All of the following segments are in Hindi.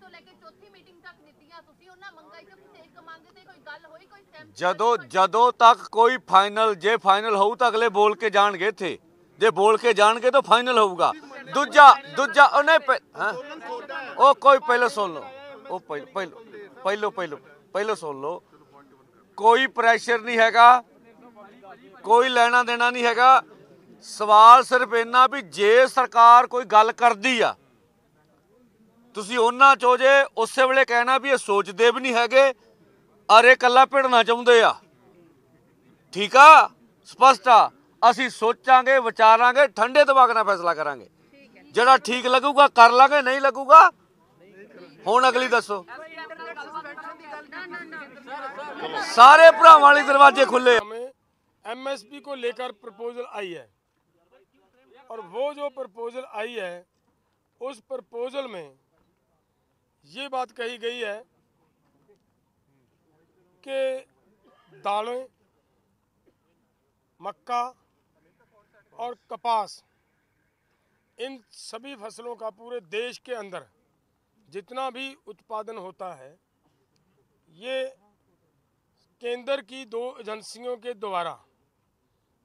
ਤੋਂ ਲੈ ਕੇ ਚੌਥੀ ਮੀਟਿੰਗ ਤੱਕ ਦਿੱਤੀਆਂ ਤੁਸੀਂ ਉਹਨਾਂ ਮੰਗਾਂ 'ਚ ਕਿਸੇ ਇੱਕ ਮੰਗ ਤੇ ਕੋਈ ਗੱਲ ਹੋਈ ਕੋਈ ਸਹਿਮਤੀ ਜਦੋਂ तक कोई फाइनल जे फाइनल होऊ तो अगले बोल के जाणगे थे जे बोल के जाणगे तो फाइनल होगा दूजा नहीं ओ कोई पहले सुन लो ओ पहले सुन लो कोई प्रेशर नहीं हैगा कोई लेना देना नहीं हैगा सवाल सिर्फ इन्ना भी जे सरकार कोई गल करदी आ तुसी उन्हां चो जे उस वेले कहना भी ये सोचते भी नहीं हैगे अरे कला भिड़ना चाहुंदे आ ठीक आ स्पष्ट आ ਅਸੀਂ सोचांगे विचारांगे ठंडे दिमाग नाल फैसला करांगे ਜਿਹੜਾ ठीक लगूगा कर लांगे नहीं लगूगा हुण अगली दसो सारे भरावां वाले दरवाजे खुले। हमें एमएसपी को लेकर प्रपोजल आई है और वो जो प्रपोजल आई है उस प्रपोजल में ये बात कही गई है कि दालें मक्का और कपास इन सभी फसलों का पूरे देश के अंदर जितना भी उत्पादन होता है ये केंद्र की 2 एजेंसियों के द्वारा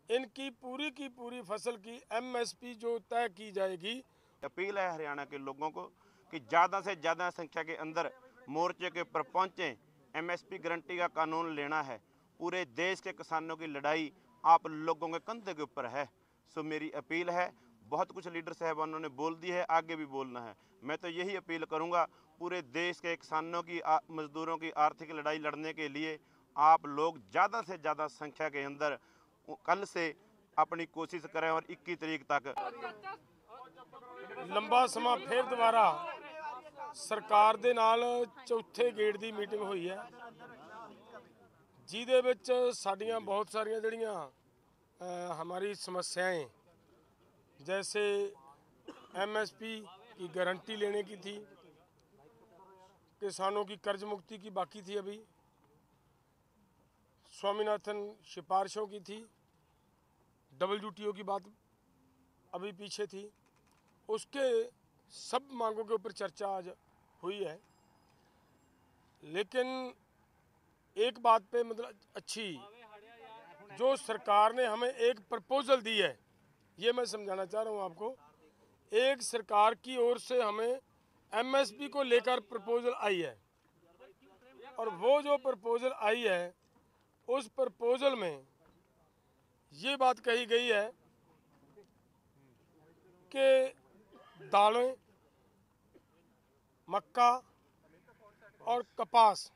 इनकी पूरी फसल की एमएसपी जो तय की जाएगी। अपील है हरियाणा के लोगों को कि ज़्यादा से ज़्यादा संख्या के अंदर मोर्चे के ऊपर पहुँचें। एमएसपी गारंटी का कानून लेना है। पूरे देश के किसानों की लड़ाई आप लोगों के कंधे के ऊपर है। सो मेरी अपील है, बहुत कुछ लीडर साहबानों ने बोल दी है, आगे भी बोलना है। मैं तो यही अपील करूंगा पूरे देश के किसानों की मजदूरों की आर्थिक लड़ाई लड़ने के लिए आप लोग ज़्यादा से ज़्यादा संख्या के अंदर कल से अपनी कोशिश करें और 21 तारीख तक लंबा समा फिर दोबारा सरकार दे नाल चौथे गेड़ दी मीटिंग हुई है जिहदे विच साडियां बहुत सारियां जिहड़ियां हमारी समस्याएं जैसे एमएसपी की गारंटी लेने की थी, किसानों की कर्ज मुक्ति की बाकी थी, अभी स्वामीनाथन सिफारिशों की थी, WTO की बात अभी पीछे थी, उसके सब मांगों के ऊपर चर्चा आज हुई है। लेकिन एक बात पे मतलब अच्छी जो सरकार ने हमें एक प्रपोजल दी है, ये मैं समझाना चाह रहा हूँ आपको। एक सरकार की ओर से हमें एमएसपी को लेकर प्रपोजल आई है और वो जो प्रपोजल आई है उस प्रपोजल में ये बात कही गई है कि दालें मक्का और कपास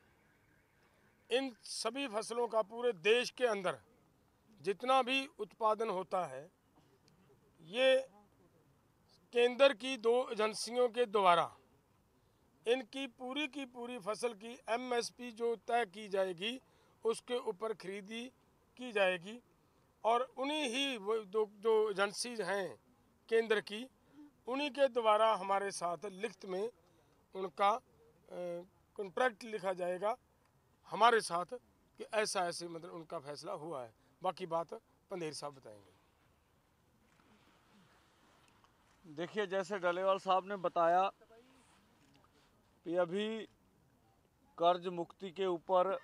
इन सभी फसलों का पूरे देश के अंदर जितना भी उत्पादन होता है ये केंद्र की 2 एजेंसियों के द्वारा इनकी पूरी फसल की एमएसपी जो तय की जाएगी उसके ऊपर खरीदी की जाएगी और उन्हीं ही वो जो एजेंसीज हैं केंद्र की उन्हीं के द्वारा हमारे साथ लिखित में उनका कॉन्ट्रैक्ट लिखा जाएगा हमारे साथ कि ऐसा ऐसे मतलब उनका फैसला हुआ है। बाकी बात पंधेर साहब बताएंगे। देखिए जैसे डलेवाल साहब ने बताया कि अभी कर्ज मुक्ति के ऊपर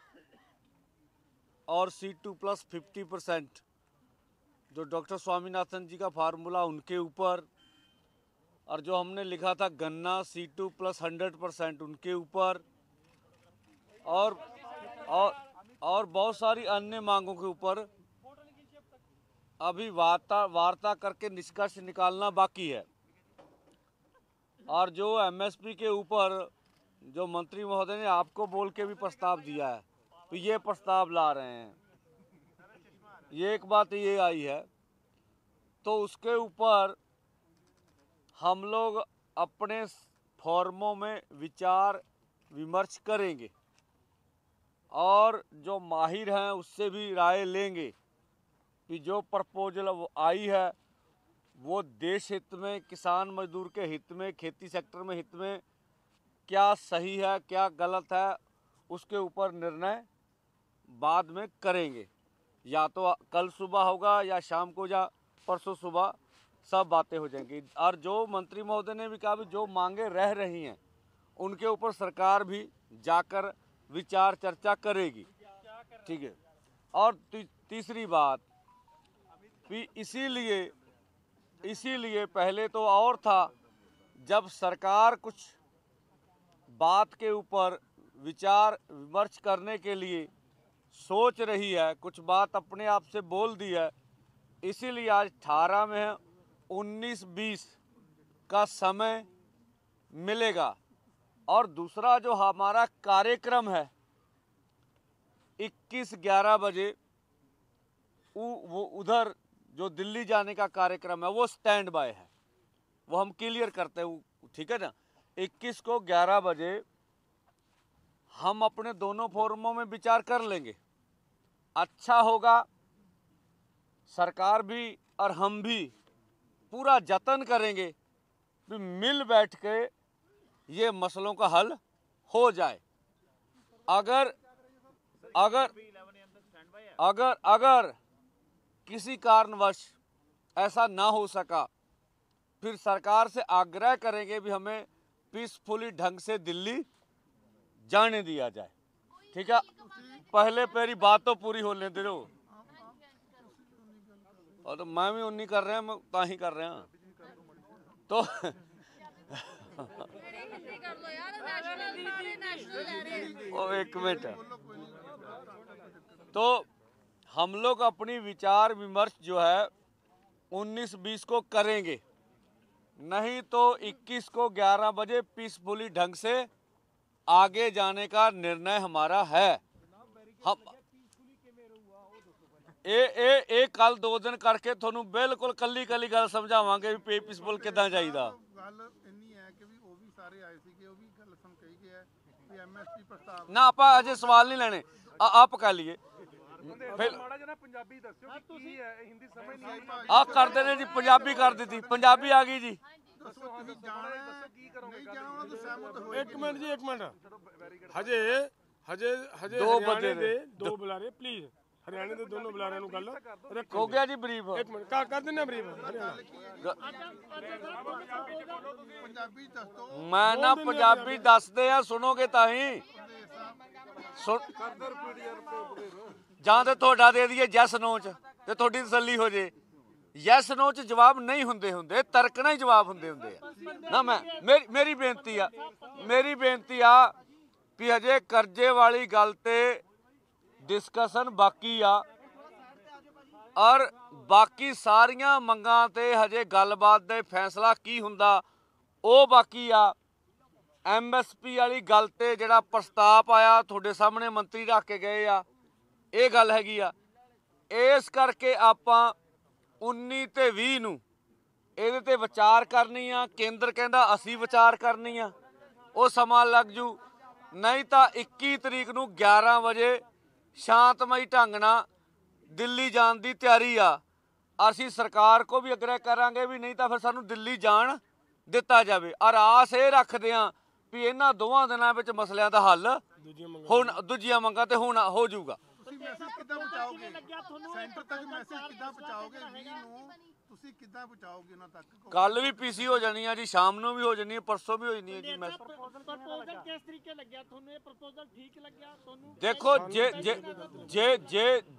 और C2+ 50% जो डॉक्टर स्वामीनाथन जी का फार्मूला उनके ऊपर और जो हमने लिखा था गन्ना C2+ 100% उनके ऊपर और बहुत सारी अन्य मांगों के ऊपर अभी वार्ता करके निष्कर्ष निकालना बाकी है। और जो एमएसपी के ऊपर जो मंत्री महोदय ने आपको बोल के भी प्रस्ताव दिया है तो ये प्रस्ताव ला रहे हैं, ये एक बात ये आई है तो उसके ऊपर हम लोग अपने फॉर्मों में विचार विमर्श करेंगे और जो माहिर हैं उससे भी राय लेंगे कि जो प्रपोजल आई है वो देश हित में, किसान मजदूर के हित में, खेती सेक्टर में हित में क्या सही है क्या गलत है, उसके ऊपर निर्णय बाद में करेंगे। या तो कल सुबह होगा या शाम को या परसों सुबह सब बातें हो जाएंगी। और जो मंत्री महोदय ने भी कहा भी जो मांगे रह रही हैं उनके ऊपर सरकार भी जाकर विचार चर्चा करेगी, ठीक है। और तीसरी बात भी इसीलिए पहले तो और था, जब सरकार कुछ बात के ऊपर विचार विमर्श करने के लिए सोच रही है, कुछ बात अपने आप से बोल दी है, इसीलिए आज 18 में है, 19-20 का समय मिलेगा। और दूसरा जो हमारा कार्यक्रम है 21-11 बजे वो उधर जो दिल्ली जाने का कार्यक्रम है वो स्टैंड बाय है, वो हम क्लियर करते हैं, ठीक है ना। 21 को 11 बजे हम अपने दोनों फोरमों में विचार कर लेंगे। अच्छा होगा, सरकार भी और हम भी पूरा जतन करेंगे कि मिल बैठ के ये मसलों का हल हो जाए। अगर अगर अगर अगर किसी कारणवश ऐसा ना हो सका, फिर सरकार से आग्रह करेंगे भी हमें पीसफुली ढंग से दिल्ली जाने दिया जाए, ठीक है। पहले मेरी बात तो पूरी होने दे दो, और तो मैं भी उन्हीं कर रहे हैं, ता ही कर रहे हैं तो ओ एक मिनट। तो हम लोग अपनी विचार विमर्श जो है 19-20 को करेंगे, नहीं तो 21 को 11 बजे पीसफुली ढंग से आगे जाने का निर्णय हमारा है। हम ए कल 2 दिन करके थोनू बिल्कुल कली गल समझावांगे भी पीसफुल किदां जाईदा। ना आप अजे सवाल नहीं लेने, आप कह लिए आ कर देने जी, पंजाबी कर दी थी, पंजाबी आ गई जी। एक मिनट जी, एक मिनट, हजे हजे हजे 2 बजे दो बुलारे प्लीज, हरियाणा के दोनों बुलारे गल हो गया जी ब्रीफ। एक मिनट कर देना ब्रीफ। मैं ना पंजाबी दसदे आ, सुनोगे ताही ਜਾਂ ਤੇ ਤੁਹਾਡਾ ਦੇ ਦਈਏ ਯੈਸ ਨੋ ਚ ਤੇ ਤੁਹਾਡੀ ਤਸੱਲੀ ਹੋ ਜੇ। ਯੈਸ ਨੋ ਚ ਜਵਾਬ ਨਹੀਂ ਹੁੰਦੇ, ਤਰਕਣਾ ਹੀ ਜਵਾਬ ਹੁੰਦੇ ਆ ਨਾ। ਮੈਂ ਮੇਰੀ ਬੇਨਤੀ ਆ ਵੀ ਹਜੇ ਕਰਜ਼ੇ ਵਾਲੀ ਗੱਲ ਤੇ ਡਿਸਕਸ਼ਨ ਬਾਕੀ ਆ, ਔਰ ਬਾਕੀ ਸਾਰੀਆਂ ਮੰਗਾਂ ਤੇ ਹਜੇ ਗੱਲਬਾਤ ਦੇ ਫੈਸਲਾ ਕੀ ਹੁੰਦਾ ਉਹ ਬਾਕੀ ਆ। MSP ਵਾਲੀ ਗੱਲ ਤੇ ਜਿਹੜਾ ਪ੍ਰਸਤਾਵ ਆਇਆ ਤੁਹਾਡੇ ਸਾਹਮਣੇ ਮੰਤਰੀ ਰੱਖ ਕੇ ਗਏ ਆ, ਇਹ ਗੱਲ ਹੈਗੀ ਆ। ਇਸ ਕਰਕੇ ਆਪਾਂ 19 ਤੇ 20 ਨੂੰ ਇਹਦੇ ਤੇ ਵਿਚਾਰ ਕਰਨੀ ਆ। ਕੇਂਦਰ ਕਹਿੰਦਾ ਅਸੀਂ ਵਿਚਾਰ ਕਰਨੀ ਆ, ਉਹ ਸਮਾਂ ਲੱਗ ਜੂ। ਨਹੀਂ ਤਾਂ 21 ਤਰੀਕ ਨੂੰ 11 ਵਜੇ ਸ਼ਾਂਤਮਈ ਢੰਗ ਨਾਲ ਦਿੱਲੀ ਜਾਣ ਦੀ ਤਿਆਰੀ ਆ। ਅਸੀਂ ਸਰਕਾਰ ਕੋ ਵੀ ਅਗਰਹਿ ਕਰਾਂਗੇ ਵੀ ਨਹੀਂ ਤਾਂ ਫਿਰ ਸਾਨੂੰ ਦਿੱਲੀ ਜਾਣ ਦਿੱਤਾ ਜਾਵੇ। ਔਰ ਆਸ ਇਹ ਰੱਖਦੇ ਆ ਵੀ ਇਹਨਾਂ ਦੋਵਾਂ ਦਿਨਾਂ ਵਿੱਚ ਮਸਲਿਆਂ ਦਾ ਹੱਲ ਹੁਣ ਦੂਜੀਆਂ ਮੰਗਾਂ ਤੇ ਹੁਣ ਹੋ ਜਾਊਗਾ। ਮੈਸੇਜ ਕਿੱਦਾਂ ਪਹੁੰਚਾਓਗੇ ਸੈਂਟਰ ਤੱਕ, ਮੈਸੇਜ ਕਿੱਦਾਂ ਪਹੁੰਚਾਓਗੇ 20 ਨੂੰ ਤੁਸੀਂ ਕਿੱਦਾਂ ਪਹੁੰਚਾਓਗੇ ਉਹਨਾਂ ਤੱਕ? ਕੱਲ ਵੀ ਪੀਸੀ ਹੋ ਜਾਣੀ ਆ ਜੀ, ਸ਼ਾਮ ਨੂੰ ਵੀ ਹੋ ਜਾਣੀ ਹੈ, ਪਰਸੋਂ ਵੀ ਹੋ ਜਾਣੀ ਹੈ ਜੀ। ਮੈਂ ਪ੍ਰਪੋਜ਼ਲ ਕਿਸ ਤਰੀਕੇ ਲੱਗਿਆ ਤੁਹਾਨੂੰ? ਇਹ ਪ੍ਰਪੋਜ਼ਲ ਠੀਕ ਲੱਗਿਆ ਤੁਹਾਨੂੰ? ਦੇਖੋ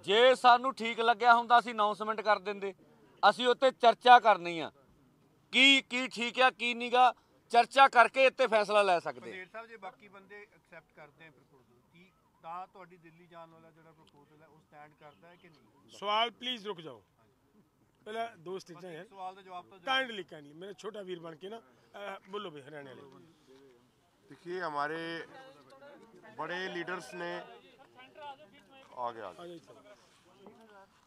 ਜੇ ਸਾਨੂੰ ਠੀਕ ਲੱਗਿਆ ਹੁੰਦਾ ਅਸੀਂ ਅਨਾਉਂਸਮੈਂਟ ਕਰ ਦਿੰਦੇ। ਅਸੀਂ ਉੱਤੇ ਚਰਚਾ ਕਰਨੀ ਆ ਕੀ ਠੀਕ ਆ ਕੀ ਨਹੀਂਗਾ, ਚਰਚਾ ਕਰਕੇ ਇੱਥੇ ਫੈਸਲਾ ਲੈ ਸਕਦੇ। ਢੇਰ ਸਾਹਿਬ ਜੇ ਬਾਕੀ ਬੰਦੇ ਐਕਸੈਪਟ ਕਰਦੇ ਆ ਪ੍ਰਪੋਜ਼ਲ ਕੀ ਤਾਂ ਤੁਹਾਡੀ ਦਿੱਲੀ ਜਾਣ ਵਾਲਾ ਜਿਹੜਾ ਪ੍ਰਪੋਜ਼ਲ ਹੈ ਉਹ ਸਟੈਂਡ ਕਰਦਾ ਹੈ ਕਿ ਨਹੀਂ? सवाल प्लीज रुक जाओ, पहले दोस्त हैं सवाल का जवाब तो काइंडली मेरा छोटा वीर बन के ना बोलो भाई हरियाणा वाले। देखिए हमारे बड़े लीडर्स ने आगे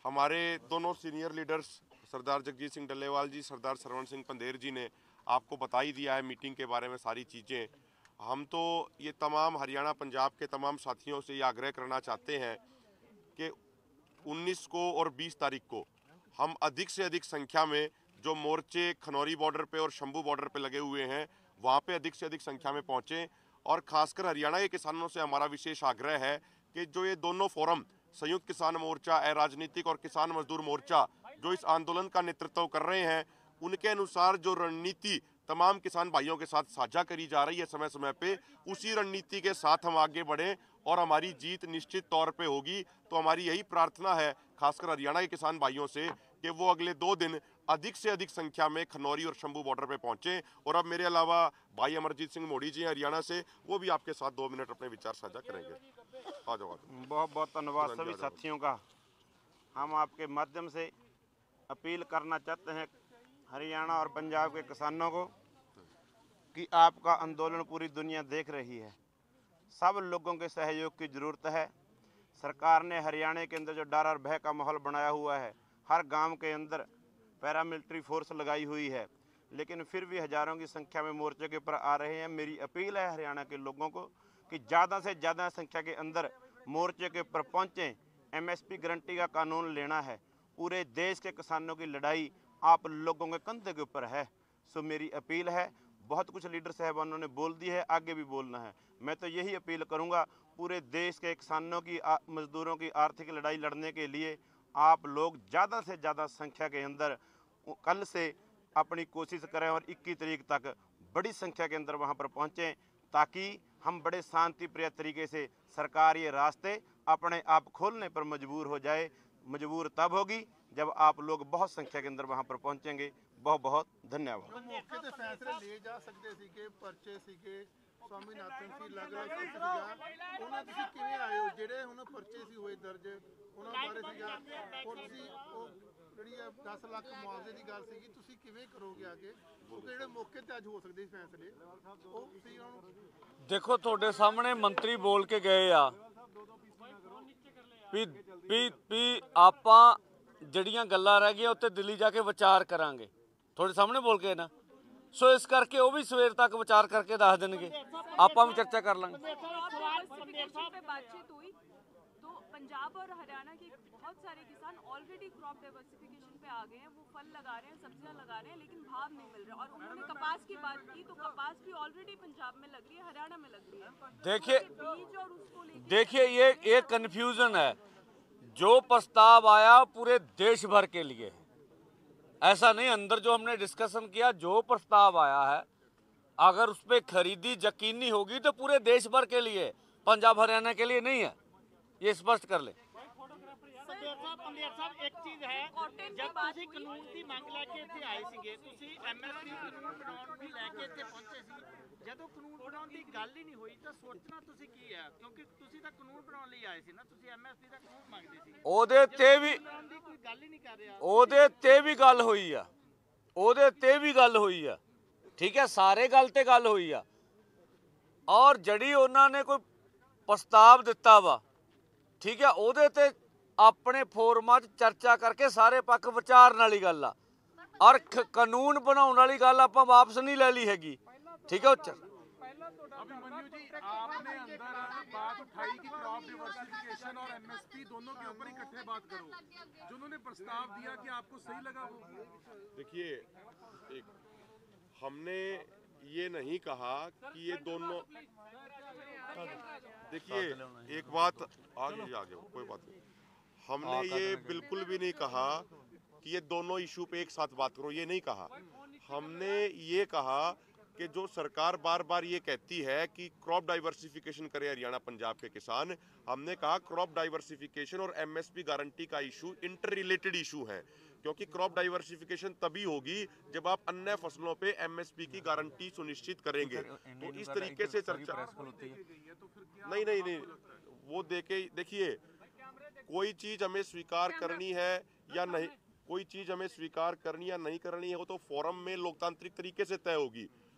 हमारे दोनों सीनियर लीडर्स सरदार जगजीत सिंह डल्लेवाल जी, सरदार सरवण सिंह पंदेर जी ने आपको बता ही दिया है मीटिंग के बारे में सारी चीज़ें। हम तो ये तमाम हरियाणा पंजाब के तमाम साथियों से ये आग्रह करना चाहते हैं कि 19 को और 20 तारीख को हम अधिक से अधिक संख्या में जो मोर्चे खनौरी बॉर्डर पे और शंभू बॉर्डर पे लगे हुए हैं वहाँ पे अधिक से अधिक संख्या में पहुँचें। और ख़ासकर हरियाणा के किसानों से हमारा विशेष आग्रह है कि जो ये दोनों फोरम संयुक्त किसान मोर्चा, अराजनीतिक और किसान मजदूर मोर्चा जो इस आंदोलन का नेतृत्व कर रहे हैं, उनके अनुसार जो रणनीति तमाम किसान भाइयों के साथ साझा करी जा रही है समय समय पे, उसी रणनीति के साथ हम आगे बढ़ें और हमारी जीत निश्चित तौर पे होगी। तो हमारी यही प्रार्थना है खासकर हरियाणा के किसान भाइयों से कि वो अगले 2 दिन अधिक से अधिक संख्या में खनौरी और शंभू बॉर्डर पे पहुंचे। और अब मेरे अलावा भाई अमरजीत सिंह मोड़ी जी हरियाणा से, वो भी आपके साथ 2 मिनट अपने विचार साझा करेंगे। आ जाओ। बहुत बहुत धन्यवाद सभी साथियों का। हम आपके माध्यम से अपील करना चाहते हैं हरियाणा और पंजाब के किसानों को कि आपका आंदोलन पूरी दुनिया देख रही है। सब लोगों के सहयोग की ज़रूरत है। सरकार ने हरियाणा के अंदर जो डर और भय का माहौल बनाया हुआ है, हर गांव के अंदर पैरामिलिट्री फोर्स लगाई हुई है, लेकिन फिर भी हज़ारों की संख्या में मोर्चे के ऊपर आ रहे हैं। मेरी अपील है हरियाणा के लोगों को कि ज़्यादा से ज़्यादा संख्या के अंदर मोर्चे के ऊपर पहुँचें। MSP गारंटी का कानून लेना है। पूरे देश के किसानों की लड़ाई आप लोगों के कंधे के ऊपर है। सो मेरी अपील है, बहुत कुछ लीडर साहबानों ने बोल दी है, आगे भी बोलना है। मैं तो यही अपील करूंगा, पूरे देश के किसानों की मजदूरों की आर्थिक लड़ाई लड़ने के लिए आप लोग ज़्यादा से ज़्यादा संख्या के अंदर कल से अपनी कोशिश करें और 21 तारीख तक बड़ी संख्या के अंदर वहां पर पहुंचें, ताकि हम बड़े शांति प्रिय तरीके से सरकार ये रास्ते अपने आप खोलने पर मजबूर हो जाए। मजबूर तब होगी जब आप लोग बहुत संख्या के अंदर वहां पर पहुंचेंगे। बहुत बहुत धन्यवाद। मौके ते फैसले ले जा सकते ਸੀਗੇ, ਪਰਚੇ ਸੀਗੇ, स्वामीनाथन ਸੀ, ਅਲੱਗ-ਅਲੱਗ ਸੀਗਾ, ਉਹਨਾਂ ਤੁਸੀਂ ਕਿਵੇਂ ਆਏ ਹੋ? ਜਿਹੜੇ ਹੁਣ ਪਰਚੇ ਸੀ ਹੋਏ ਦਰਜ, ਉਹਨਾਂ ਬਾਰੇ ਸੀਗਾ, ਔਰ ਤੁਸੀਂ ਉਹ ਜਿਹੜੀ 10 ਲੱਖ ਮੁਆਵਜ਼ੇ ਦੀ ਗੱਲ ਸੀਗੀ, ਤੁਸੀਂ ਕਿਵੇਂ ਕਰੋਗੇ ਅੱਗੇ? ਕਿਉਂਕਿ ਜਿਹੜੇ ਮੌਕੇ ਤੇ ਅੱਜ ਹੋ ਸਕਦੇ ਸੀ ਫੈਸਲੇ, ਉਹ ਤੁਸੀਂ ਉਹਨਾਂ ਨੂੰ देखो ਤੁਹਾਡੇ ਸਾਹਮਣੇ ਮੰਤਰੀ ਬੋਲ ਕੇ ਗਏ ਆ ਵੀ ਆਪਾਂ ਜਿਹੜੀਆਂ ਗੱਲਾਂ ਰਹਿ ਗਈਆਂ ਉੱਤੇ ਦਿੱਲੀ ਜਾ ਕੇ ਵਿਚਾਰ ਕਰਾਂਗੇ। ਤੁਹਾਡੇ ਸਾਹਮਣੇ ਬੋਲ ਕੇ ਨਾ, ਸੋ ਇਸ ਕਰਕੇ ਉਹ ਵੀ ਸਵੇਰ ਤੱਕ ਵਿਚਾਰ ਕਰਕੇ ਦੱਸ ਦੇਣਗੇ, ਆਪਾਂ ਵੀ ਚਰਚਾ ਕਰ ਲਾਂਗੇ। पे बातचीत हुई तो पंजाब और हरियाणा के बहुत सारे किसान ऑलरेडी क्रॉप डाइवर्सिफिकेशन पे आ गए हैं। वो फल लगा रहे हैं, सब्जियां लगा रहे हैं, लेकिन भाव नहीं मिल रहा। और उन्होंने कपास की बात की, तो कपास भी ऑलरेडी पंजाब में लग रही है, हरियाणा में लग रही है। देखिए बीज और उसको लेके देखिए ये कन्फ्यूजन है। जो प्रस्ताव आया पूरे देश भर के लिए है, ऐसा नहीं। अंदर जो हमने डिस्कशन किया, जो प्रस्ताव आया है अगर उस पर खरीदी यकीनी होगी तो पूरे देश भर के लिए, पंजाब हरियाणा के लिए नहीं है, ये स्पष्ट कर ले। ਪੰਦੇਰ ਸਾਹਿਬ ਇੱਕ ਚੀਜ਼ ਹੈ, ਜਦ ਤੁਸੀਂ ਕਾਨੂੰਨ ਦੀ ਮੰਗ ਲੈ ਕੇ ਇੱਥੇ ਆਏ ਸੀਗੇ, ਤੁਸੀਂ MSP ਕਾਨੂੰਨ ਬਣਾਉਣ ਦੀ ਲੈ ਕੇ ਇੱਥੇ ਪਹੁੰਚੇ ਸੀ। ਜਦੋਂ ਕਾਨੂੰਨ ਬਣਾਉਣ ਦੀ ਗੱਲ ਹੀ ਨਹੀਂ ਹੋਈ ਤਾਂ ਸੋਚਣਾ ਤੁਸੀਂ ਕੀ ਹੈ? ਕਿਉਂਕਿ ਤੁਸੀਂ ਤਾਂ ਕਾਨੂੰਨ ਬਣਾਉਣ ਲਈ ਆਏ ਸੀ ਨਾ, ਤੁਸੀਂ MSP ਦਾ ਕਾਨੂੰਨ ਮੰਗਦੇ ਸੀ। ਉਹਦੇ ਤੇ ਵੀ ਬਣਾਉਣ ਦੀ ਕੋਈ ਗੱਲ ਹੀ ਨਹੀਂ ਕਰ ਰਿਹਾ। ਉਹਦੇ ਤੇ ਵੀ ਗੱਲ ਹੋਈ ਆ, ਉਹਦੇ ਤੇ ਵੀ ਗੱਲ ਹੋਈ ਆ, ਠੀਕ ਹੈ, ਸਾਰੇ ਗੱਲ ਤੇ ਗੱਲ ਹੋਈ ਆ। ਔਰ ਜਿਹੜੀ ਉਹਨਾਂ ਨੇ ਕੋਈ ਪ੍ਰਸਤਾਵ ਦਿੱਤਾ ਵਾ, ਠੀਕ ਹੈ, ਉਹਦੇ ਤੇ ਆਪਣੇ ਫੋਰਮਾਂ 'ਚ ਚਰਚਾ ਕਰਕੇ ਸਾਰੇ ਪੱਖ ਵਿਚਾਰਨ ਵਾਲੀ ਗੱਲ ਆ। ਔਰ ਕਾਨੂੰਨ ਬਣਾਉਣ ਵਾਲੀ ਗੱਲ ਆਪਾਂ ਵਾਪਸ ਨਹੀਂ ਲੈ ਲਈ ਹੈਗੀ, ਠੀਕ ਹੈ। अभिमन्यु जी, आपने अंदर बात उठाई कि क्रॉप डिवर्सिफिकेशन और MSP दोनों के ऊपर इकट्ठे बात करो। जो उन्होंने प्रस्ताव दिया कि आपको सही लगा वो? देखिए, हमने ये नहीं कहा कि ये दोनों, देखिए एक बात आगे कोई बात नहीं, हमने ये बिल्कुल भी नहीं कहा कि ये दोनों इशू पे एक साथ बात करो, ये नहीं कहा। हमने ये कहा कि जो सरकार बार बार ये कहती है कि क्रॉप डाइवर्सिफिकेशन करे हरियाणा पंजाब के किसान, हमने कहा क्रॉप डाइवर्सिफिकेशन और MSP गारंटी का इशू इंटर रिलेटेड इशू है, क्योंकि क्रॉप डाइवर्सिफिकेशन तभी होगी जब आप अन्य फसलों पे MSP की गारंटी सुनिश्चित करेंगे। तो इस तरीके से चर्चा नहीं, वो देखिए कोई चीज हमें स्वीकार करनी है या नहीं, कोई चीज हमें स्वीकार करनी या नहीं करनी है, वो तो फोरम में लोकतांत्रिक तरीके से तय होगी।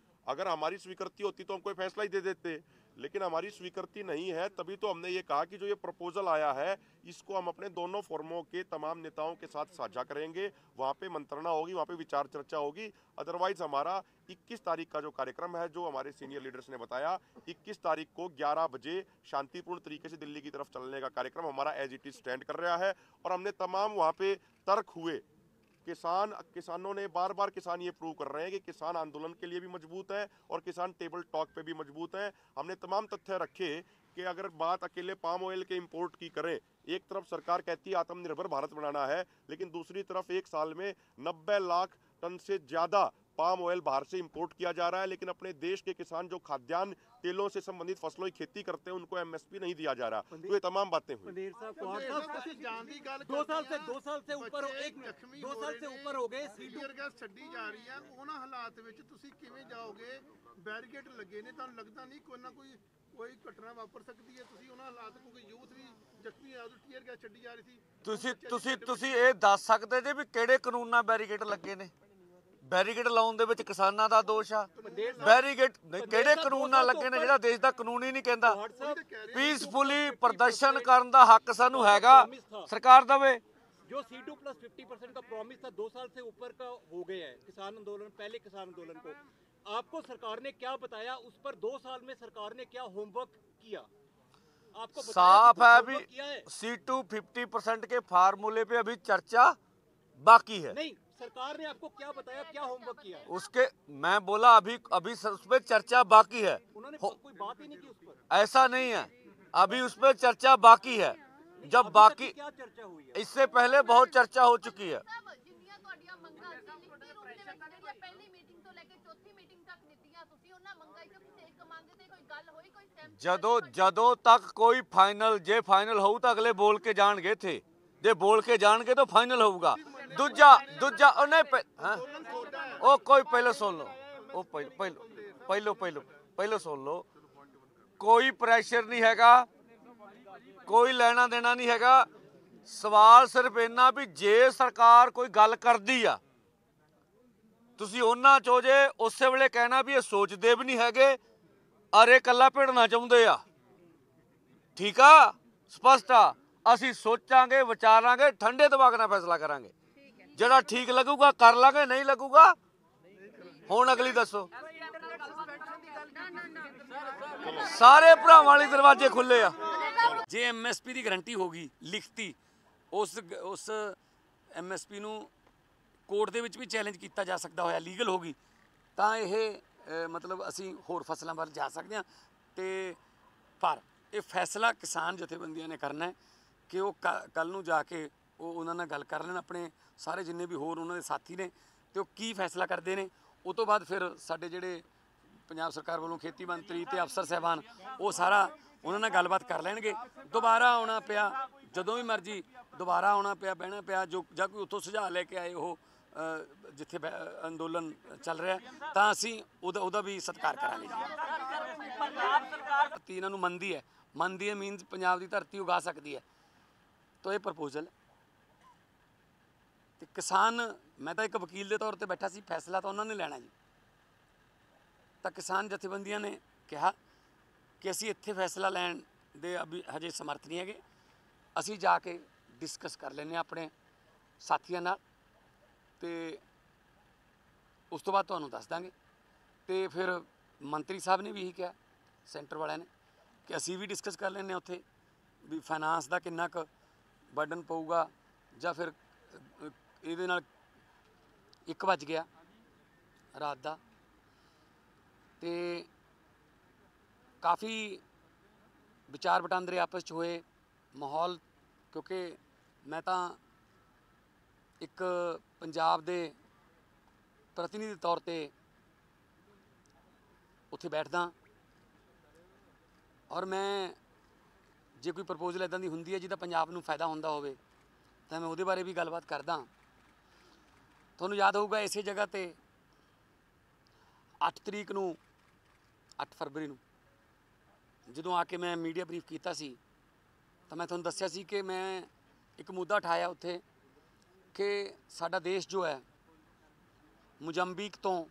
अगर हमारी स्वीकृति होती तो हम कोई फैसला ही दे देते, लेकिन हमारी स्वीकृति नहीं है, तभी तो हमने ये कहा कि जो ये प्रपोजल आया है इसको हम अपने दोनों फोरमों के तमाम नेताओं के साथ साझा करेंगे। वहाँ पे मंत्रणा होगी, वहाँ पे विचार चर्चा होगी। अदरवाइज हमारा 21 तारीख का जो कार्यक्रम है, जो हमारे सीनियर लीडर्स ने बताया, 21 तारीख को 11 बजे शांतिपूर्ण तरीके से दिल्ली की तरफ चलने का कार्यक्रम हमारा एज इट इज स्टैंड कर रहा है। और हमने तमाम वहाँ पे तर्क हुए, किसानों ने बार बार किसान ये प्रूव कर रहे हैं कि किसान आंदोलन के लिए भी मजबूत है और किसान टेबल टॉक पे भी मजबूत है। हमने तमाम तथ्य रखे कि अगर बात अकेले पाम ऑयल के इंपोर्ट की करें, एक तरफ सरकार कहती है आत्मनिर्भर भारत बनाना है, लेकिन दूसरी तरफ एक साल में 90 लाख टन से ज़्यादा पाम ऑयल बाहर से इंपोर्ट किया जा रहा है, लेकिन अपने देश के किसान जो खाद्यान्न तेलों से संबंधित फसलों की खेती करते हैं उनको एमएसपी नहीं दिया जा रहा। तो ये तमाम बातें हुई। पंधेर साहब 2 साल से ऊपर हो गए टीयर गैस छड्डी जा रही है, ਉਹਨਾਂ ਹਾਲਾਤ ਵਿੱਚ ਤੁਸੀਂ ਕਿਵੇਂ ਜਾਓਗੇ? ਬੈਰੀਕੇਡ ਲੱਗੇ ਨੇ, ਤੁਹਾਨੂੰ ਲੱਗਦਾ ਨਹੀਂ ਕੋਈ ਨਾ ਕੋਈ ਘਟਨਾ ਵਾਪਰ ਸਕਦੀ ਹੈ? ਤੁਸੀਂ ਉਹਨਾਂ ਹਾਲਾਤ ਕਿਉਂਕਿ ਯੂਥ ਵੀ ਜ਼ਖਮੀ ਆ, ਉਦੋਂ ਟੀਅਰ ਗੈਸ ਛੱਡੀ ਜਾ ਰਹੀ ਸੀ। ਤੁਸੀਂ ਇਹ ਦੱਸ ਸਕਦੇ ਜੇ ਵੀ ਕਿਹੜੇ ਕਾਨੂੰਨ ਨਾਲ ਬੈਰੀਕੇਡ ਲੱਗੇ ਨੇ? ਬੈਰੀਕੇਡ ਲਾਉਣ ਦੇ ਵਿੱਚ ਕਿਸਾਨਾਂ ਦਾ ਦੋਸ਼ ਆ। ਬੈਰੀਕੇਡ ਕਿਹੜੇ ਕਾਨੂੰਨ ਨਾਲ ਲੱਗੇ ਨੇ ਜਿਹੜਾ ਦੇਸ਼ ਦਾ ਕਾਨੂੰਨ ਹੀ ਨਹੀਂ ਕਹਿੰਦਾ? ਪੀਸਫੁਲੀ ਪ੍ਰਦਰਸ਼ਨ ਕਰਨ ਦਾ ਹੱਕ ਸਾਨੂੰ ਹੈਗਾ, ਸਰਕਾਰ ਦੇਵੇ। जो C2 + 50% का प्रॉमिस था 2 साल से ऊपर का हो गया है किसान आंदोलन, पहले किसान आंदोलन को आपको सरकार ने क्या बताया? उस पर 2 साल में सरकार ने क्या होमवर्क किया? आपको साफ है अभी C2 50% के फार्मूले पे अभी चर्चा बाकी है। नहीं, सरकार ने आपको क्या बताया, क्या होमवर्क किया? उसके मैं बोला अभी उस पर चर्चा बाकी है। उन्होंने कोई बात ही नहीं की उस पर। ऐसा नहीं है, अभी उस पर चर्चा बाकी है। जब बाकी क्या चर्चा हुई है? इससे पहले बहुत चर्चा हो चुकी है। ਜਿੰਨੀਆਂ ਤੁਹਾਡੀਆਂ ਮੰਗਾਂ ਸੀ ਲਿਖਤੀ ਰੂਪ ਦੇ ਵਿੱਚ ਜਿਹੜੀਆਂ ਪਹਿਲੀ ਮੀਟਿੰਗ ਤੋਂ ਲੈ ਕੇ ਚੌਥੀ ਮੀਟਿੰਗ ਤੱਕ ਦਿੱਤੀਆਂ ਤੁਸੀਂ, ਉਹਨਾਂ ਮੰਗਾਂ 'ਚ ਕਿਸੇ ਇੱਕ ਮੰਗ ਤੇ ਕੋਈ ਗੱਲ ਹੋਈ, ਕੋਈ ਸਹਿਮਤੀ? ਜਦੋਂ ਤੱਕ ਕੋਈ ਫਾਈਨਲ ਜੇ ਫਾਈਨਲ ਹੋਊ ਤਾਂ ਅਗਲੇ ਬੋਲ ਕੇ ਜਾਣਗੇ ਇੱਥੇ, ਜੇ ਬੋਲ ਕੇ ਜਾਣਗੇ ਤਾਂ ਫਾਈਨਲ ਹੋਊਗਾ। ਦੂਜਾ ਉਹਨੇ ਉਹ ਕੋਈ ਪਹਿਲਾਂ ਸੁਣ ਲਓ, ਉਹ ਪਹਿਲਾਂ ਸੁਣ ਲਓ। ਕੋਈ ਪ੍ਰੈਸ਼ਰ ਨਹੀਂ ਹੈਗਾ, ਕੋਈ ਲੈਣਾ ਦੇਣਾ ਨਹੀਂ ਹੈਗਾ। ਸਵਾਲ ਸਿਰਫ ਇੰਨਾ ਵੀ ਜੇ ਸਰਕਾਰ ਕੋਈ ਗੱਲ ਕਰਦੀ ਆ ਤੁਸੀਂ ਉਹਨਾਂ ਚੋਂ ਜੇ ਉਸੇ ਵੇਲੇ ਕਹਿਣਾ ਵੀ ਇਹ ਸੋਚਦੇ ਵੀ ਨਹੀਂ ਹੈਗੇ, ਅਰੇ ਕੱਲਾ ਭਿੜਨਾ ਚਾਹੁੰਦੇ ਆ, ਠੀਕ ਆ, ਸਪਸ਼ਟ ਆ। ਅਸੀਂ ਸੋਚਾਂਗੇ, ਵਿਚਾਰਾਂਗੇ, ਠੰਡੇ ਦਿਮਾਗ ਨਾਲ ਫੈਸਲਾ ਕਰਾਂਗੇ। ਜਿਹੜਾ ਠੀਕ ਲੱਗੂਗਾ ਕਰ ਲਾਂਗੇ, ਨਹੀਂ ਲੱਗੂਗਾ ਹੁਣ ਅਗਲੀ ਦੱਸੋ। ਸਾਰੇ ਭਰਾਵਾਂ ਲਈ ਦਰਵਾਜ਼ੇ ਖੁੱਲੇ ਆ। ਜੇ ਐਮਐਸਪੀ ਦੀ ਗਰੰਟੀ ਹੋਗੀ ਲਿਖਤੀ, ਉਸ ਐਮਐਸਪੀ ਨੂੰ ਕੋਰਟ ਦੇ ਵਿੱਚ ਵੀ ਚੈਲੰਜ ਕੀਤਾ ਜਾ ਸਕਦਾ ਹੋਇਆ, ਲੀਗਲ ਹੋਗੀ ਤਾਂ ਇਹ ਮਤਲਬ ਅਸੀਂ ਹੋਰ ਫਸਲਾਂ ਵੱਲ ਜਾ ਸਕਦੇ ਹਾਂ। ਤੇ ਪਰ ਇਹ ਫੈਸਲਾ ਕਿਸਾਨ ਜਥੇਬੰਦੀਆਂ ਨੇ ਕਰਨਾ ਹੈ ਕਿ ਉਹ ਕੱਲ ਨੂੰ ਜਾ ਕੇ ਉਹਨਾਂ ਨਾਲ ਗੱਲ ਕਰ ਲੈਣ, ਆਪਣੇ ਸਾਰੇ ਜਿੰਨੇ ਵੀ ਹੋਰ ਉਹਨਾਂ ਦੇ ਸਾਥੀ ਨੇ, ਤੇ ਉਹ ਕੀ ਫੈਸਲਾ ਕਰਦੇ ਨੇ। ਉਹ ਤੋਂ ਬਾਅਦ ਫਿਰ ਸਾਡੇ ਜਿਹੜੇ ਪੰਜਾਬ ਸਰਕਾਰ ਵੱਲੋਂ ਖੇਤੀ ਮੰਤਰੀ ਤੇ ਅਫਸਰ ਸਾਹਿਬਾਨ ਉਹ ਸਾਰਾ ਉਹਨਾਂ ਨਾਲ ਗੱਲਬਾਤ ਕਰ ਲੈਣਗੇ। ਦੁਬਾਰਾ ਆਉਣਾ ਪਿਆ, ਜਦੋਂ ਵੀ ਮਰਜ਼ੀ ਦੁਬਾਰਾ ਆਉਣਾ ਪਿਆ, ਬਹਿਣਾ ਪਿਆ, ਜੋ ਜਾਂ ਕੋਈ ਉੱਥੋਂ ਸੁਝਾਅ ਲੈ ਕੇ ਆਏ ਉਹ ਜਿੱਥੇ ਅੰਦੋਲਨ ਚੱਲ ਰਿਹਾ ਤਾਂ ਅਸੀਂ ਉਹਦਾ ਵੀ ਸਤਿਕਾਰ ਕਰਾਂਗੇ। ਧਰਤੀ ਇਹਨਾਂ ਨੂੰ ਮੰਨਦੀ ਹੈ ਮੀਨਸ ਪੰਜਾਬ ਦੀ ਧਰਤੀ ਉਗਾ ਸਕਦੀ ਹੈ। ਤਾਂ ਇਹ ਪ੍ਰਪੋਜ਼ਲ ਤੇ ਕਿਸਾਨ, ਮੈਂ ਤਾਂ ਇੱਕ ਵਕੀਲ ਦੇ ਤੌਰ ਤੇ ਬੈਠਾ ਸੀ, ਫੈਸਲਾ ਤਾਂ ਉਹਨਾਂ ਨੇ ਲੈਣਾ ਜੀ। ਤਾਂ ਕਿਸਾਨ ਜਥੇਬੰਦੀਆਂ ਨੇ ਕਿਹਾ ਕਿ ਅਸੀਂ ਇੱਥੇ ਫੈਸਲਾ ਲੈਣ ਦੇ ਅਭੀ ਹਜੇ ਸਮਰਥ ਨਹੀਂ ਹੈਗੇ, ਅਸੀਂ ਜਾ ਕੇ ਡਿਸਕਸ ਕਰ ਲੈਂਦੇ ਹਾਂ ਆਪਣੇ ਸਾਥੀਆਂ ਨਾਲ ਤੇ ਉਸ ਤੋਂ ਬਾਅਦ ਤੁਹਾਨੂੰ ਦੱਸ ਦਾਂਗੇ। ਤੇ ਫਿਰ ਮੰਤਰੀ ਸਾਹਿਬ ਨੇ ਵੀ ਇਹੀ ਕਿਹਾ, ਸੈਂਟਰ ਵਾਲਿਆਂ ਨੇ, ਕਿ ਅਸੀਂ ਵੀ ਡਿਸਕਸ ਕਰ ਲੈਂਦੇ ਹਾਂ ਉੱਥੇ ਵੀ ਫਾਈਨਾਂਸ ਦਾ ਕਿੰਨਾ ਕੁ ਬਰਡਨ ਪਊਗਾ, ਜਾਂ ਫਿਰ ਇਹਦੇ ਨਾਲ 1 ਵੱਜ ਗਿਆ ਰਾਤ ਦਾ। ਤੇ ਕਾਫੀ ਵਿਚਾਰ ਵਟਾਂਦਰੇ ਆਪਸ 'ਚ ਹੋਏ, ਮਾਹੌਲ, ਕਿਉਂਕਿ ਮੈਂ ਤਾਂ ਇੱਕ ਪੰਜਾਬ ਦੇ ਪ੍ਰਤੀਨਿਧੀ ਤੌਰ ਤੇ ਉੱਥੇ ਬੈਠਦਾ ਔਰ ਮੈਂ ਜੇ ਕੋਈ ਪ੍ਰਪੋਜ਼ਲ ਇੱਦਾਂ ਦੀ ਹੁੰਦੀ ਹੈ ਜਿਹਦਾ ਪੰਜਾਬ ਨੂੰ ਫਾਇਦਾ ਹੁੰਦਾ ਹੋਵੇ ਤਾਂ ਮੈਂ ਉਹਦੇ ਬਾਰੇ ਵੀ ਗੱਲਬਾਤ ਕਰਦਾ। ਤੁਹਾਨੂੰ ਯਾਦ ਹੋਊਗਾ ਇਸੇ ਜਗ੍ਹਾ ਤੇ 8 ਫਰਵਰੀ ਨੂੰ ਜਦੋਂ ਆ ਕੇ ਮੈਂ ਮੀਡੀਆ ਬਰੀਫ ਕੀਤਾ ਸੀ ਤਾਂ ਮੈਂ ਤੁਹਾਨੂੰ ਦੱਸਿਆ ਸੀ ਕਿ ਮੈਂ ਇੱਕ ਮੁੱਦਾ ਉਠਾਇਆ ਉੱਥੇ ਕਿ ਸਾਡਾ ਦੇਸ਼ ਜੋ ਹੈ ਮੁਜ਼ੰਬੀਕ ਤੋਂ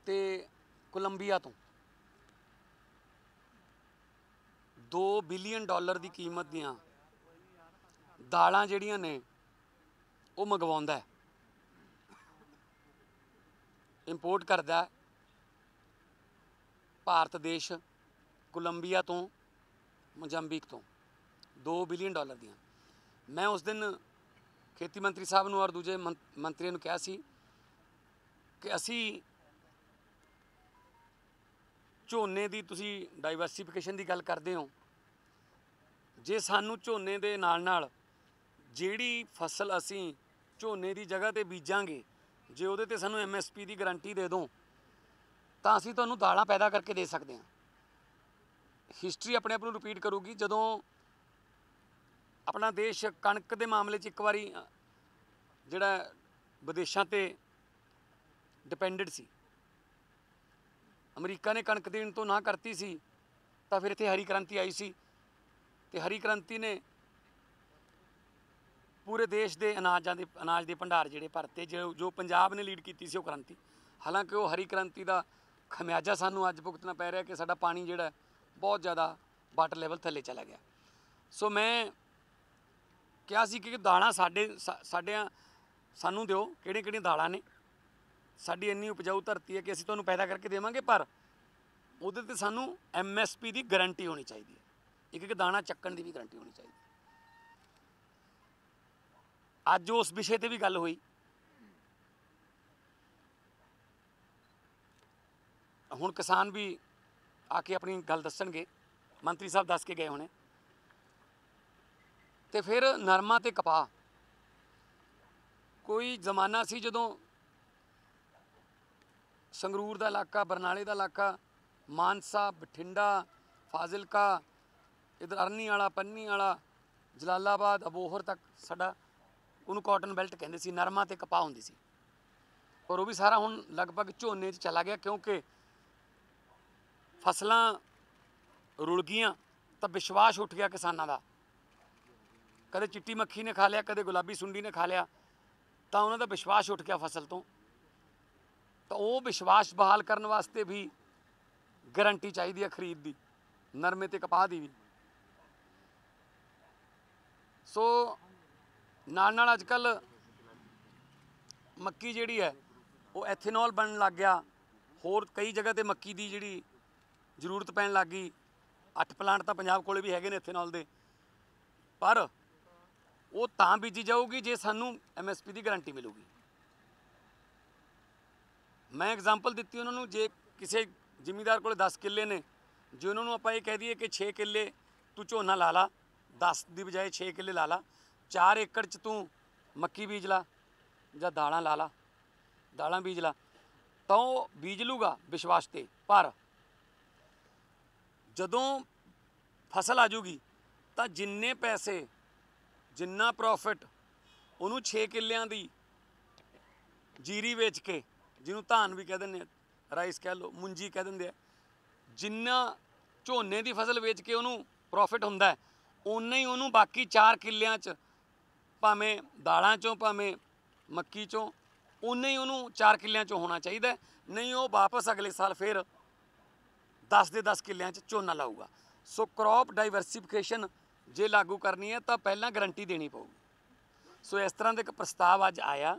ਤੇ ਕੋਲੰਬੀਆ ਤੋਂ $2 ਬਿਲੀਅਨ ਦੀ ਕੀਮਤ ਦੀਆਂ ਦਾਲਾਂ ਜਿਹੜੀਆਂ ਨੇ ਉਹ ਮੰਗਵਾਉਂਦਾ ਹੈ, ਇੰਪੋਰਟ ਕਰਦਾ ਭਾਰਤ ਦੇਸ਼ ਕੋਲੰਬੀਆ ਤੋਂ, ਮੁਜ਼ੰਬੀਕ ਤੋਂ $2 ਬਿਲੀਅਨ ਦੀਆਂ। ਮੈਂ ਉਸ ਦਿਨ ਖੇਤੀ ਮੰਤਰੀ ਸਾਹਿਬ ਨੂੰ ਔਰ ਦੂਜੇ ਮੰਤਰੀਆਂ ਨੂੰ ਕਿਹਾ ਸੀ ਕਿ ਅਸੀਂ ਝੋਨੇ ਦੀ, ਤੁਸੀਂ ਡਾਈਵਰਸੀਫਿਕੇਸ਼ਨ ਦੀ ਗੱਲ ਕਰਦੇ ਹੋ, ਜੇ ਸਾਨੂੰ ਝੋਨੇ ਦੇ ਨਾਲ ਨਾਲ ਜਿਹੜੀ ਫਸਲ ਅਸੀਂ ਝੋਨੇ ਦੀ ਜਗ੍ਹਾ ਤੇ ਬੀਜਾਂਗੇ ਜੇ ਉਹਦੇ ਤੇ ਸਾਨੂੰ MSP ਦੀ ਗਾਰੰਟੀ ਦੇ ਦਿਓ ਤਾਂ ਅਸੀਂ ਤੁਹਾਨੂੰ ਦਾਲਾਂ ਪੈਦਾ ਕਰਕੇ ਦੇ ਸਕਦੇ ਹਾਂ। ਹਿਸਟਰੀ ਆਪਣੇ ਆਪ ਨੂੰ ਰਿਪੀਟ ਕਰੂਗੀ। ਜਦੋਂ ਆਪਣਾ ਦੇਸ਼ ਕਣਕ ਦੇ ਮਾਮਲੇ 'ਚ ਇੱਕ ਵਾਰੀ ਜਿਹੜਾ ਵਿਦੇਸ਼ਾਂ ਤੇ ਡਿਪੈਂਡਡ ਸੀ, ਅਮਰੀਕਾ ਨੇ ਕਣਕ ਦੇਣ ਤੋਂ ਨਾ ਕਰਤੀ ਸੀ, ਤਾਂ ਫਿਰ ਇੱਥੇ ਹਰੀ ਕ੍ਰਾਂਤੀ ਆਈ ਸੀ ਤੇ ਹਰੀ ਕ੍ਰਾਂਤੀ ਨੇ ਪੂਰੇ ਦੇਸ਼ ਦੇ ਅਨਾਜ ਦੇ ਭੰਡਾਰ ਜਿਹੜੇ ਭਰਤੇ, ਜੋ ਪੰਜਾਬ ਨੇ ਲੀਡ ਕੀਤੀ ਸੀ ਉਹ ਕ੍ਰਾਂਤੀ। ਹਾਲਾਂਕਿ ਉਹ ਹਰੀ ਕ੍ਰਾਂਤੀ ਦਾ ਖਮਿਆਜਾ ਸਾਨੂੰ ਅੱਜ ਭੁਗਤਣਾ ਪੈ ਰਿਹਾ ਕਿ ਸਾਡਾ ਪਾਣੀ ਜਿਹੜਾ ਬਹੁਤ ਜ਼ਿਆਦਾ ਵਾਟਰ ਲੈਵਲ ਥੱਲੇ ਚਲਾ ਗਿਆ। ਸੋ ਮੈਂ ਕਿਹਾ ਸੀ ਕਿ ਦਾਲਾਂ ਸਾਨੂੰ ਦਿਓ, ਕਿਹੜੀਆਂ ਦਾਲਾਂ ਨੇ, ਸਾਡੀ ਇੰਨੀ ਉਪਜਾਊ ਧਰਤੀ ਹੈ ਕਿ ਅਸੀਂ ਤੁਹਾਨੂੰ ਪੈਦਾ ਕਰਕੇ ਦੇਵਾਂਗੇ, ਪਰ ਉਹਦੇ ਤੇ ਸਾਨੂੰ MSP ਦੀ ਗਾਰੰਟੀ ਹੋਣੀ ਚਾਹੀਦੀ ਹੈ। ਇੱਕ ਦਾਣਾ ਚੱਕਣ ਦੀ ਵੀ ਗਾਰੰਟੀ ਹੋਣੀ ਚਾਹੀਦੀ ਹੈ। ਅੱਜ ਉਸ ਵਿਸ਼ੇ ਤੇ ਵੀ ਗੱਲ ਹੋਈ। ਹੁਣ ਕਿਸਾਨ ਵੀ ਆ ਕੇ ਆਪਣੀ ਗੱਲ ਦੱਸਣਗੇ, ਮੰਤਰੀ ਸਾਹਿਬ ਦੱਸ ਕੇ ਗਏ ਹੋਣੇ। ਤੇ ਫਿਰ ਨਰਮਾ ਤੇ ਕਪਾਹ, ਕੋਈ ਜ਼ਮਾਨਾ ਸੀ ਜਦੋਂ ਸੰਗਰੂਰ ਦਾ ਇਲਾਕਾ, ਬਰਨਾਲੇ ਦਾ ਇਲਾਕਾ, ਮਾਨਸਾ, ਬਠਿੰਡਾ, ਫਾਜ਼ਿਲਕਾ, ਇੱਧਰ ਅਰਨੀ ਵਾਲਾ, ਪੰਨੀ ਵਾਲਾ, ਜਲਾਲਾਬਾਦ, ਅਬੋਹਰ ਤੱਕ ਸਾਡਾ ਉਹਨੂੰ ਕਾਟਨ ਬੈਲਟ ਕਹਿੰਦੇ ਸੀ, ਨਰਮਾ ਤੇ ਕਪਾਹ ਹੁੰਦੀ ਸੀ। ਪਰ ਉਹ ਵੀ ਸਾਰਾ ਹੁਣ ਲਗਭਗ ਝੋਨੇ 'ਚ ਚਲਾ ਗਿਆ, ਕਿਉਂਕਿ ਫਸਲਾਂ ਰੁਲ ਗਈਆਂ ਤਾਂ ਵਿਸ਼ਵਾਸ ਉੱਠ ਗਿਆ ਕਿਸਾਨਾਂ ਦਾ। ਕਦੇ ਚਿੱਟੀ ਮੱਖੀ ਨੇ ਖਾ ਲਿਆ, ਕਦੇ ਗੁਲਾਬੀ ਸੁੰਡੀ ਨੇ ਖਾ ਲਿਆ, ਤਾਂ ਉਹਨਾਂ ਦਾ ਵਿਸ਼ਵਾਸ ਉੱਠ ਗਿਆ ਫਸਲ ਤੋਂ। ਤਾਂ ਉਹ ਵਿਸ਼ਵਾਸ ਬਹਾਲ ਕਰਨ ਵਾਸਤੇ ਵੀ ਗਾਰੰਟੀ ਚਾਹੀਦੀ ਹੈ ਖਰੀਦ ਦੀ, ਨਰਮੇ ਤੇ ਕਪਾਹ ਦੀ ਵੀ। ਸੋ ਨਾਲ ਅੱਜ ਕੱਲ੍ਹ ਮੱਕੀ ਜਿਹੜੀ ਹੈ ਉਹ ਐਥੇਨੋਲ ਬਣਨ ਲੱਗ ਗਿਆ। ਹੋਰ ਕਈ ਜਗ੍ਹਾ ਤੇ ਮੱਕੀ ਦੀ ਜਿਹੜੀ ਜ਼ਰੂਰਤ ਪੈਣ ਲੱਗ ਗਈ। 8 ਪਲਾਂਟ ਤਾਂ ਪੰਜਾਬ ਕੋਲੇ ਵੀ ਹੈਗੇ ਨੇ ਐਥੇਨੋਲ ਦੇ, ਪਰ ਉਹ ਤਾਂ ਬੀਜੀ ਜਾਊਗੀ ਜੇ ਸਾਨੂੰ MSP ਦੀ ਗਾਰੰਟੀ ਮਿਲੂਗੀ। ਮੈਂ ਐਗਜ਼ਾਮਪਲ ਦਿੱਤੀ ਉਹਨਾਂ ਨੂੰ, ਜੇ ਕਿਸੇ ਜ਼ਿਮੀਂਦਾਰ ਕੋਲ 10 ਕਿੱਲੇ ਨੇ, ਜੇ ਉਹਨਾਂ ਨੂੰ ਆਪਾਂ ਇਹ ਕਹਿ ਦਈਏ ਕਿ 6 ਕਿੱਲੇ ਤੂੰ ਝੋਨਾ ਲਾ ਲਾ, 10 ਦੀ ਬਜਾਏ 6 ਕਿੱਲੇ ਲਾ ਲਾ, 4 ਏਕੜ 'ਚ ਤੂੰ ਮੱਕੀ ਬੀਜ ਲਾ ਜਾਂ ਦਾਲਾਂ ਲਾ ਲਾ, ਦਾਲਾਂ ਬੀਜ ਲਾ, ਤਾਂ ਉਹ ਬੀਜ ਲੂਗਾ ਵਿਸ਼ਵਾਸ 'ਤੇ। ਪਰ ਜਦੋਂ ਫਸਲ ਆ ਜੂਗੀ ਤਾਂ ਜਿੰਨੇ ਪੈਸੇ, ਜਿੰਨਾ ਪ੍ਰੋਫਿਟ ਉਹਨੂੰ 6 ਕਿੱਲਿਆਂ ਦੀ ਜੀਰੀ ਵੇਚ ਕੇ, ਜਿਹਨੂੰ ਧਾਨ ਵੀ ਕਹਿ ਦਿੰਦੇ ਆ, ਰਾਈਸ ਕਹਿ ਲਓ, ਮੁੰਜੀ ਕਹਿ ਦਿੰਦੇ ਆ, ਜਿੰਨਾ ਝੋਨੇ ਦੀ ਫਸਲ ਵੇਚ ਕੇ ਉਹਨੂੰ ਪ੍ਰੋਫਿਟ ਹੁੰਦਾ ਹੈ, ਓਨਾ ਹੀ ਉਹਨੂੰ ਬਾਕੀ 4 ਕਿੱਲਿਆਂ 'ਚ, ਭਾਵੇਂ ਦਾਲਾਂ 'ਚੋਂ ਭਾਵੇਂ ਮੱਕੀ 'ਚੋਂ, ਓਨਾ ਹੀ ਉਹਨੂੰ 4 ਕਿੱਲਿਆਂ 'ਚੋਂ ਹੋਣਾ ਚਾਹੀਦਾ। ਨਹੀਂ ਉਹ ਵਾਪਸ ਅਗਲੇ ਸਾਲ ਫਿਰ 10 ਦੇ 10 ਕਿੱਲਿਆਂ 'ਚ ਝੋਨਾ ਲਾਊਗਾ। ਸੋ ਕ੍ਰੌਪ ਡਾਈਵਰਸੀਫਿਕੇਸ਼ਨ ਜੇ ਲਾਗੂ ਕਰਨੀ ਹੈ ਤਾਂ ਪਹਿਲਾਂ ਗਾਰੰਟੀ ਦੇਣੀ ਪਊਗੀ। ਸੋ ਇਸ ਤਰ੍ਹਾਂ ਦਾ ਇੱਕ ਪ੍ਰਸਤਾਵ ਅੱਜ ਆਇਆ,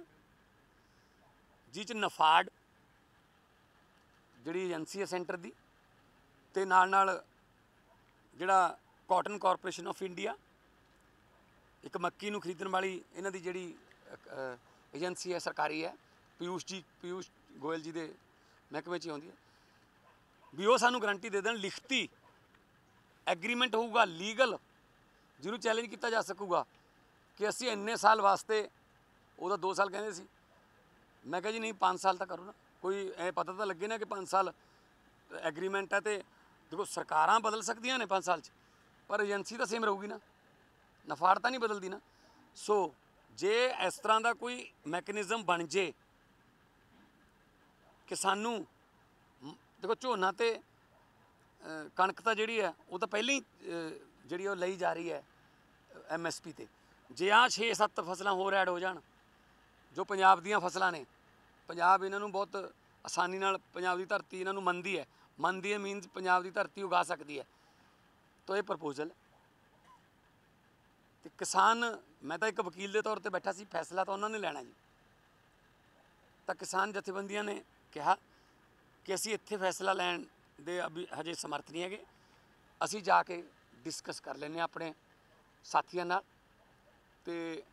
ਜਿਹ 'ਚ ਨਫਾਡ ਜਿਹੜੀ ਏਜੰਸੀ ਹੈ ਸੈਂਟਰ ਦੀ, ਤੇ ਨਾਲ ਜਿਹੜਾ ਕਾਟਨ ਕਾਰਪੋਰੇਸ਼ਨ ਆਫ ਇੰਡੀਆ, ਇੱਕ ਮੱਕੀ ਨੂੰ ਖਰੀਦਣ ਵਾਲੀ ਇਹਨਾਂ ਦੀ ਜਿਹੜੀ ਏਜੰਸੀ ਹੈ ਸਰਕਾਰੀ ਹੈ, ਪੀਯੂਸ਼ ਗੋਇਲ ਜੀ ਦੇ ਮਹਿਕਮੇ 'ਚ ਆਉਂਦੀ ਹੈ, ਵੀ ਉਹ ਸਾਨੂੰ ਗਾਰੰਟੀ ਦੇ ਦੇਣ। ਲਿਖਤੀ ਐਗਰੀਮੈਂਟ ਹੋਊਗਾ, ਲੀਗਲ, ਜਿਹਨੂੰ ਚੈਲੰਜ ਕੀਤਾ ਜਾ ਸਕੂਗਾ ਕਿ ਅਸੀਂ ਇੰਨੇ ਸਾਲ ਵਾਸਤੇ, ਉਹਦਾ 2 ਸਾਲ ਕਹਿੰਦੇ ਸੀ, ਮੈਂ ਕਿਹਾ ਜੀ ਨਹੀਂ 5 ਸਾਲ ਤਾਂ ਕਰੋ ਨਾ, ਕੋਈ ਐ ਪਤਾ ਤਾਂ ਲੱਗੇ ਨਾ ਕਿ 5 ਸਾਲ ਐਗਰੀਮੈਂਟ ਹੈ। ਤੇ ਦੇਖੋ ਸਰਕਾਰਾਂ ਬਦਲ ਸਕਦੀਆਂ ਨੇ 5 ਸਾਲ 'ਚ, ਪਰ ਏਜੰਸੀ ਤਾਂ ਸੇਮ ਰਹੂਗੀ ਨਾ, ਨਫਾੜ ਤਾਂ ਨਹੀਂ ਬਦਲਦੀ ਨਾ। ਸੋ ਜੇ ਇਸ ਤਰ੍ਹਾਂ ਦਾ ਕੋਈ ਮੈਕੈਨਿਜ਼ਮ ਬਣ ਜੇ ਕਿ ਸਾਨੂੰ, ਦੇਖੋ ਝੋਨਾ ਤੇ ਕਣਕ ਤਾਂ ਜਿਹੜੀ ਹੈ ਉਹ ਤਾਂ ਪਹਿਲਾਂ ਹੀ ਜਿਹੜੀ ਉਹ ਲਈ ਜਾ ਰਹੀ ਹੈ MSP ਤੇ। ਜੇ ਆਹ 6-7 ਫਸਲਾਂ ਹੋਰ ਐਡ ਹੋ ਜਾਣ ਜੋ ਪੰਜਾਬ ਦੀਆਂ ਫਸਲਾਂ ਨੇ, ਪੰਜਾਬ ਇਹਨਾਂ ਨੂੰ ਬਹੁਤ ਆਸਾਨੀ ਨਾਲ, ਪੰਜਾਬ ਦੀ ਧਰਤੀ ਇਹਨਾਂ ਨੂੰ ਮੰਨਦੀ ਹੈ ਮੀਨਸ ਪੰਜਾਬ ਦੀ ਧਰਤੀ ਉਗਾ ਸਕਦੀ ਹੈ। ਤਾਂ ਇਹ ਪ੍ਰਪੋਜ਼ਲ, ਤੇ ਕਿਸਾਨ, ਮੈਂ ਤਾਂ ਇੱਕ ਵਕੀਲ ਦੇ ਤੌਰ ਤੇ ਬੈਠਾ ਸੀ, ਫੈਸਲਾ ਤਾਂ ਉਹਨਾਂ ਨੇ ਲੈਣਾ ਜੀ। ਤਾਂ ਕਿਸਾਨ ਜਥੇਬੰਦੀਆਂ ਨੇ ਕਿਹਾ ਕਿ ਅਸੀਂ ਇੱਥੇ ਫੈਸਲਾ ਲੈਣ ਦੇ ਹਜੇ ਸਮਰਥ ਨਹੀਂ ਹੈਗੇ, ਅਸੀਂ ਜਾ ਕੇ ਡਿਸਕਸ ਕਰ ਲੈਂਦੇ ਹਾਂ ਆਪਣੇ ਸਾਥੀਆਂ ਨਾਲ, ਤੇ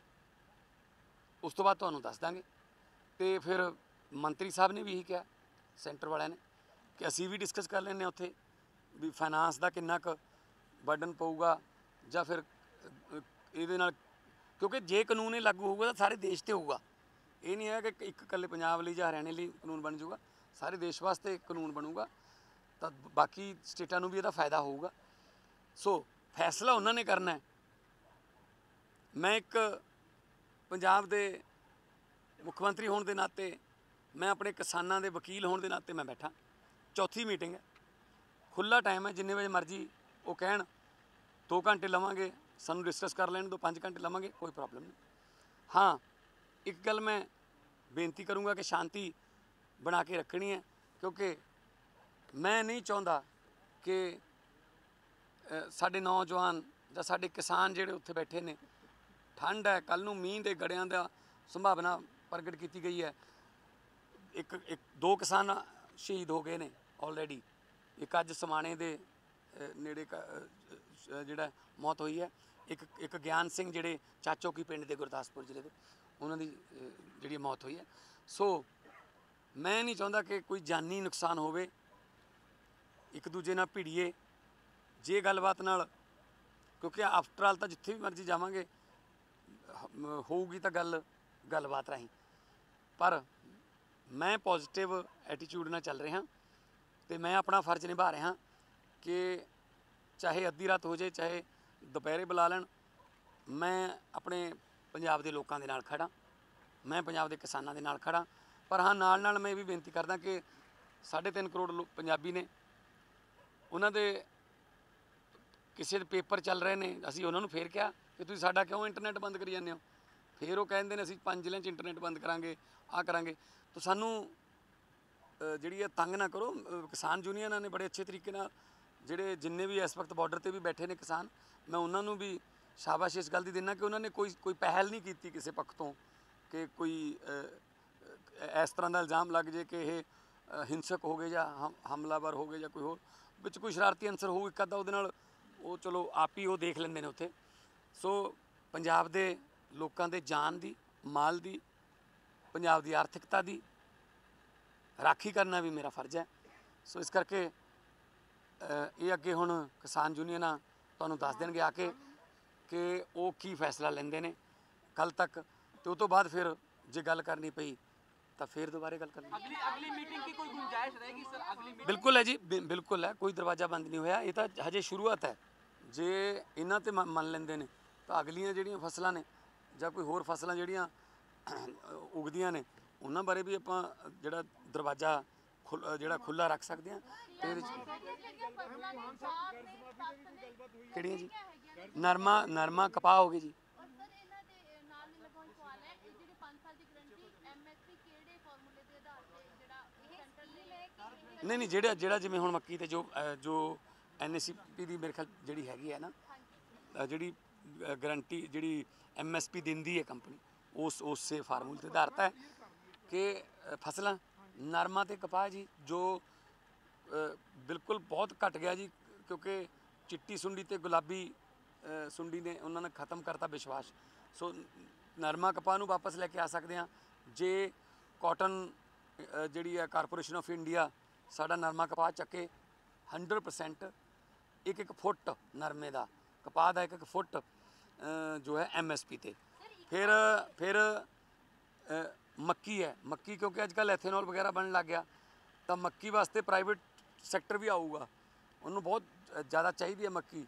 ਉਸ ਤੋਂ ਬਾਅਦ ਤੁਹਾਨੂੰ ਦੱਸ ਦਾਂਗੇ। ਤੇ ਫਿਰ ਮੰਤਰੀ ਸਾਹਿਬ ਨੇ ਵੀ ਇਹੀ ਕਿਹਾ, ਸੈਂਟਰ ਵਾਲਿਆਂ ਨੇ, ਕਿ ਅਸੀਂ ਵੀ ਡਿਸਕਸ ਕਰ ਲੈਂਦੇ ਹਾਂ ਉੱਥੇ ਵੀ ਫਾਈਨਾਂਸ ਦਾ ਕਿੰਨਾ ਕੁ ਬਰਡਨ ਪਊਗਾ, ਜਾਂ ਫਿਰ ਇਹਦੇ ਨਾਲ, ਕਿਉਂਕਿ ਜੇ ਕਾਨੂੰਨ ਇਹ ਲਾਗੂ ਹੋਊਗਾ ਤਾਂ ਸਾਰੇ ਦੇਸ਼ 'ਤੇ ਹੋਊਗਾ, ਇਹ ਨਹੀਂ ਹੈ ਕਿ ਇੱਕ ਇਕੱਲੇ ਪੰਜਾਬ ਲਈ ਜਾਂ ਹਰਿਆਣੇ ਲਈ ਕਾਨੂੰਨ ਬਣ ਜਾਊਗਾ, ਸਾਰੇ ਦੇਸ਼ ਵਾਸਤੇ ਕਾਨੂੰਨ ਬਣੂਗਾ ਤਾਂ ਬਾਕੀ ਸਟੇਟਾਂ ਨੂੰ ਵੀ ਇਹਦਾ ਫਾਇਦਾ ਹੋਊਗਾ। ਸੋ ਫੈਸਲਾ ਉਹਨਾਂ ਨੇ ਕਰਨਾ ਹੈ। ਮੈਂ ਇੱਕ ਪੰਜਾਬ ਦੇ ਮੁੱਖ ਮੰਤਰੀ ਹੋਣ ਦੇ ਨਾਤੇ, ਮੈਂ ਆਪਣੇ ਕਿਸਾਨਾਂ ਦੇ ਵਕੀਲ ਹੋਣ ਦੇ ਨਾਤੇ ਮੈਂ ਬੈਠਾ। ਚੌਥੀ ਮੀਟਿੰਗ ਹੈ, ਖੁੱਲ੍ਹਾ ਟਾਈਮ ਹੈ, ਜਿੰਨੇ ਵਜੇ ਮਰਜ਼ੀ ਉਹ ਕਹਿਣ 2 ਘੰਟੇ ਲਵਾਂਗੇ, ਸਾਨੂੰ ਡਿਸਕਸ ਕਰ ਲੈਣ ਦਿਓ, 5 ਘੰਟੇ ਲਵਾਂਗੇ, ਕੋਈ ਪ੍ਰੋਬਲਮ ਨਹੀਂ। ਹਾਂ, ਇੱਕ ਗੱਲ ਮੈਂ ਬੇਨਤੀ ਕਰੂੰਗਾ ਕਿ ਸ਼ਾਂਤੀ ਬਣਾ ਕੇ ਰੱਖਣੀ ਹੈ, ਕਿਉਂਕਿ ਮੈਂ ਨਹੀਂ ਚਾਹੁੰਦਾ ਕਿ ਸਾਡੇ ਨੌਜਵਾਨ ਜਾਂ ਸਾਡੇ ਕਿਸਾਨ ਜਿਹੜੇ ਉੱਥੇ ਬੈਠੇ ਨੇ, ਠੰਡ ਹੈ, ਕੱਲ੍ਹ ਨੂੰ ਮੀਂਹ ਦੇ ਗੜਿਆਂ ਦਾ ਸੰਭਾਵਨਾ ਪ੍ਰਗਟ ਕੀਤੀ ਗਈ ਹੈ। ਦੋ ਕਿਸਾਨ ਸ਼ਹੀਦ ਹੋ ਗਏ ਨੇ ਆਲਰੇਡੀ। ਇੱਕ ਅੱਜ ਸਮਾਣੇ ਦੇ ਨੇੜੇ ਜਿਹੜਾ ਮੌਤ ਹੋਈ ਹੈ, ਇੱਕ ਗਿਆਨ ਸਿੰਘ ਜਿਹੜੇ ਚਾਚੋਕੀ ਪਿੰਡ ਦੇ ਗੁਰਦਾਸਪੁਰ ਜ਼ਿਲ੍ਹੇ ਦੇ, ਉਹਨਾਂ ਦੀ ਜਿਹੜੀ ਮੌਤ ਹੋਈ ਹੈ। ਸੋ ਮੈਂ ਨਹੀਂ ਚਾਹੁੰਦਾ ਕਿ ਕੋਈ ਜਾਨੀ ਨੁਕਸਾਨ ਹੋਵੇ, ਇੱਕ ਦੂਜੇ ਨਾਲ ਭਿੜੀਏ ਜੇ ਗੱਲਬਾਤ ਨਾਲ, ਕਿਉਂਕਿ ਆਫਟਰ ਆਲ ਤਾਂ ਜਿੱਥੇ ਵੀ ਮਰਜ਼ੀ ਜਾਵਾਂਗੇ ਹੋਊਗੀ ਤਾਂ ਗੱਲਬਾਤ ਰਾਹੀਂ। ਪਰ ਮੈਂ ਪੋਜ਼ਿਟਿਵ ਐਟੀਟਿਊਡ ਨਾਲ ਚੱਲ ਰਿਹਾ ਅਤੇ ਮੈਂ ਆਪਣਾ ਫਰਜ਼ ਨਿਭਾ ਰਿਹਾ ਕਿ ਚਾਹੇ ਅੱਧੀ ਰਾਤ ਹੋ ਜਾਏ, ਚਾਹੇ ਦੁਪਹਿਰੇ ਬੁਲਾ ਲੈਣ, ਮੈਂ ਆਪਣੇ ਪੰਜਾਬ ਦੇ ਲੋਕਾਂ ਦੇ ਨਾਲ ਖੜ੍ਹਾਂ, ਮੈਂ ਪੰਜਾਬ ਦੇ ਕਿਸਾਨਾਂ ਦੇ ਨਾਲ ਖੜ੍ਹਾਂ। ਪਰ ਹਾਂ, ਨਾਲ ਨਾਲ ਮੈਂ ਇਹ ਵੀ ਬੇਨਤੀ ਕਰਦਾ ਕਿ 3.5 ਕਰੋੜ ਪੰਜਾਬੀ ਨੇ, ਉਹਨਾਂ ਦੇ ਕਿਸੇ ਦੇ ਪੇਪਰ ਚੱਲ ਰਹੇ ਨੇ, ਅਸੀਂ ਉਹਨਾਂ ਨੂੰ ਫੇਰ ਕਿਹਾ ਕਿ ਤੁਸੀਂ ਸਾਡਾ ਕਿਉਂ ਇੰਟਰਨੈਟ ਬੰਦ ਕਰੀ ਜਾਂਦੇ ਹੋ। ਫਿਰ ਉਹ ਕਹਿੰਦੇ ਨੇ ਅਸੀਂ 5 ਜ਼ਿਲ੍ਹਿਆਂ 'ਚ ਇੰਟਰਨੈਟ ਬੰਦ ਕਰਾਂਗੇ, ਆਹ ਕਰਾਂਗੇ। ਤਾਂ ਸਾਨੂੰ ਜਿਹੜੀ ਹੈ ਤੰਗ ਨਾ ਕਰੋ। ਕਿਸਾਨ ਯੂਨੀਅਨਾਂ ਨੇ ਬੜੇ ਅੱਛੇ ਤਰੀਕੇ ਨਾਲ, ਜਿਹੜੇ ਜਿੰਨੇ ਵੀ ਇਸ ਵਕਤ ਬਾਰਡਰ 'ਤੇ ਵੀ ਬੈਠੇ ਨੇ ਕਿਸਾਨ, ਮੈਂ ਉਹਨਾਂ ਨੂੰ ਵੀ ਸ਼ਾਬਾਸ਼ ਇਸ ਗੱਲ ਦੀ ਦਿੰਦਾ ਕਿ ਉਹਨਾਂ ਨੇ ਕੋਈ ਪਹਿਲ ਨਹੀਂ ਕੀਤੀ ਕਿਸੇ ਪੱਖ ਤੋਂ ਕਿ ਕੋਈ ਇਸ ਤਰ੍ਹਾਂ ਦਾ ਇਲਜ਼ਾਮ ਲੱਗ ਜੇ ਕਿ ਇਹ ਹਿੰਸਕ ਹੋ ਗਏ ਜਾਂ ਹਮਲਾਵਰ ਹੋ ਗਏ ਜਾਂ ਕੋਈ ਹੋਰ ਵਿੱਚ ਕੋਈ ਸ਼ਰਾਰਤੀ ਅਨਸਰ ਹੋਊ ਇੱਕ ਅੱਧਾ, ਉਹਦੇ ਨਾਲ ਉਹ ਚਲੋ ਆਪ ਹੀ ਉਹ ਦੇਖ ਲੈਂਦੇ ਨੇ ਉੱਥੇ। ਸੋ ਪੰਜਾਬ ਦੇ ਲੋਕਾਂ ਦੇ ਜਾਨ ਦੀ, ਮਾਲ ਦੀ, ਪੰਜਾਬ ਦੀ ਆਰਥਿਕਤਾ ਦੀ ਰਾਖੀ ਕਰਨਾ ਵੀ ਮੇਰਾ ਫਰਜ਼ ਹੈ। ਸੋ ਇਸ ਕਰਕੇ ਇਹ ਅੱਗੇ ਹੁਣ ਕਿਸਾਨ ਯੂਨੀਅਨਾਂ ਤੁਹਾਨੂੰ ਦੱਸ ਦੇਣਗੇ ਆ ਕੇ ਕਿ ਉਹ ਕੀ ਫੈਸਲਾ ਲੈਂਦੇ ਨੇ ਕੱਲ੍ਹ ਤੱਕ, ਅਤੇ ਉਹ ਤੋਂ ਬਾਅਦ ਫਿਰ ਜੇ ਗੱਲ ਕਰਨੀ ਪਈ ਤਾਂ ਫਿਰ ਦੁਬਾਰੇ ਗੱਲ ਕਰਨੀ। अगली मीटिंग की कोई गुंजाइश रहेगी सर? अगली ਬਿਲਕੁਲ ਹੈ ਜੀ, ਬਿਲकुल ਹੈ, ਕੋਈ ਦਰਵਾਜ਼ਾ ਬੰਦ ਨਹੀਂ ਹੋਇਆ। ਇਹ ਤਾਂ ਹਜੇ ਸ਼ੁਰੂਆਤ ਹੈ। ਜੇ ਇਹਨਾਂ 'ਤੇ ਮੰਨ ਲੈਂਦੇ ਨੇ ਤਾਂ ਅਗਲੀਆਂ ਜਿਹੜੀਆਂ ਫਸਲਾਂ ਨੇ ਜਾਂ ਕੋਈ ਹੋਰ ਫਸਲਾਂ ਜਿਹੜੀਆਂ ਉਗਦੀਆਂ ਨੇ, ਉਹਨਾਂ ਬਾਰੇ ਵੀ ਆਪਾਂ ਜਿਹੜਾ ਦਰਵਾਜ਼ਾ ਜਿਹੜਾ ਖੁੱਲ੍ਹਾ ਰੱਖ ਸਕਦੇ ਹਾਂ। ਅਤੇ ਇਹਦੇ 'ਚ ਕਿਹੜੀਆਂ ਜੀ? ਨਰਮਾ ਕਪਾਹ ਹੋ ਗਈ ਜੀ। ਨਹੀਂ ਜਿਹੜਾ ਜਿਵੇਂ ਹੁਣ ਮੱਕੀ ਤੇ ਜੋ NSP ਦੀ ਮੇਰੇ ਖਿਆਲ ਜਿਹੜੀ ਹੈਗੀ ਹੈ ਨਾ, ਜਿਹੜੀ ਗਰੰਟੀ ਜਿਹੜੀ MSP ਦਿੰਦੀ ਹੈ ਕੰਪਨੀ, ਉਸੇ ਫਾਰਮੂਲੇ 'ਤੇ ਆਧਾਰਿਤ ਹੈ ਕਿ ਫਸਲਾਂ ਨਰਮਾ ਅਤੇ ਕਪਾਹ ਜੀ ਜੋ ਬਿਲਕੁਲ ਬਹੁਤ ਘਟ ਗਿਆ ਜੀ, ਕਿਉਂਕਿ ਚਿੱਟੀ ਸੁੰਡੀ ਅਤੇ ਗੁਲਾਬੀ ਸੁੰਡੀ ਨੇ ਉਹਨਾਂ ਨੇ ਖ਼ਤਮ ਕਰਤਾ ਵਿਸ਼ਵਾਸ। ਸੋ ਨਰਮਾ ਕਪਾਹ ਨੂੰ ਵਾਪਸ ਲੈ ਕੇ ਆ ਸਕਦੇ ਹਾਂ ਜੇ ਕਾਟਨ ਜਿਹੜੀ ਹੈ ਕਾਰਪੋਰੇਸ਼ਨ ਆਫ ਇੰਡੀਆ ਸਾਡਾ ਨਰਮਾ ਕਪਾਹ ਚੱਕੇ 100%, ਇੱਕ ਫੁੱਟ ਨਰਮੇ ਦਾ, ਕਪਾਹ ਦਾ ਇੱਕ ਫੁੱਟ ਜੋ ਹੈ MSP 'ਤੇ। ਫਿਰ ਮੱਕੀ ਹੈ, ਮੱਕੀ ਕਿਉਂਕਿ ਅੱਜ ਕੱਲ੍ਹ ਐਥੇਨੋਲ ਵਗੈਰਾ ਬਣਨ ਲੱਗ ਗਿਆ, ਤਾਂ ਮੱਕੀ ਵਾਸਤੇ ਪ੍ਰਾਈਵੇਟ ਸੈਕਟਰ ਵੀ ਆਊਗਾ, ਉਹਨੂੰ ਬਹੁਤ ਜ਼ਿਆਦਾ ਚਾਹੀਦੀ ਹੈ ਮੱਕੀ।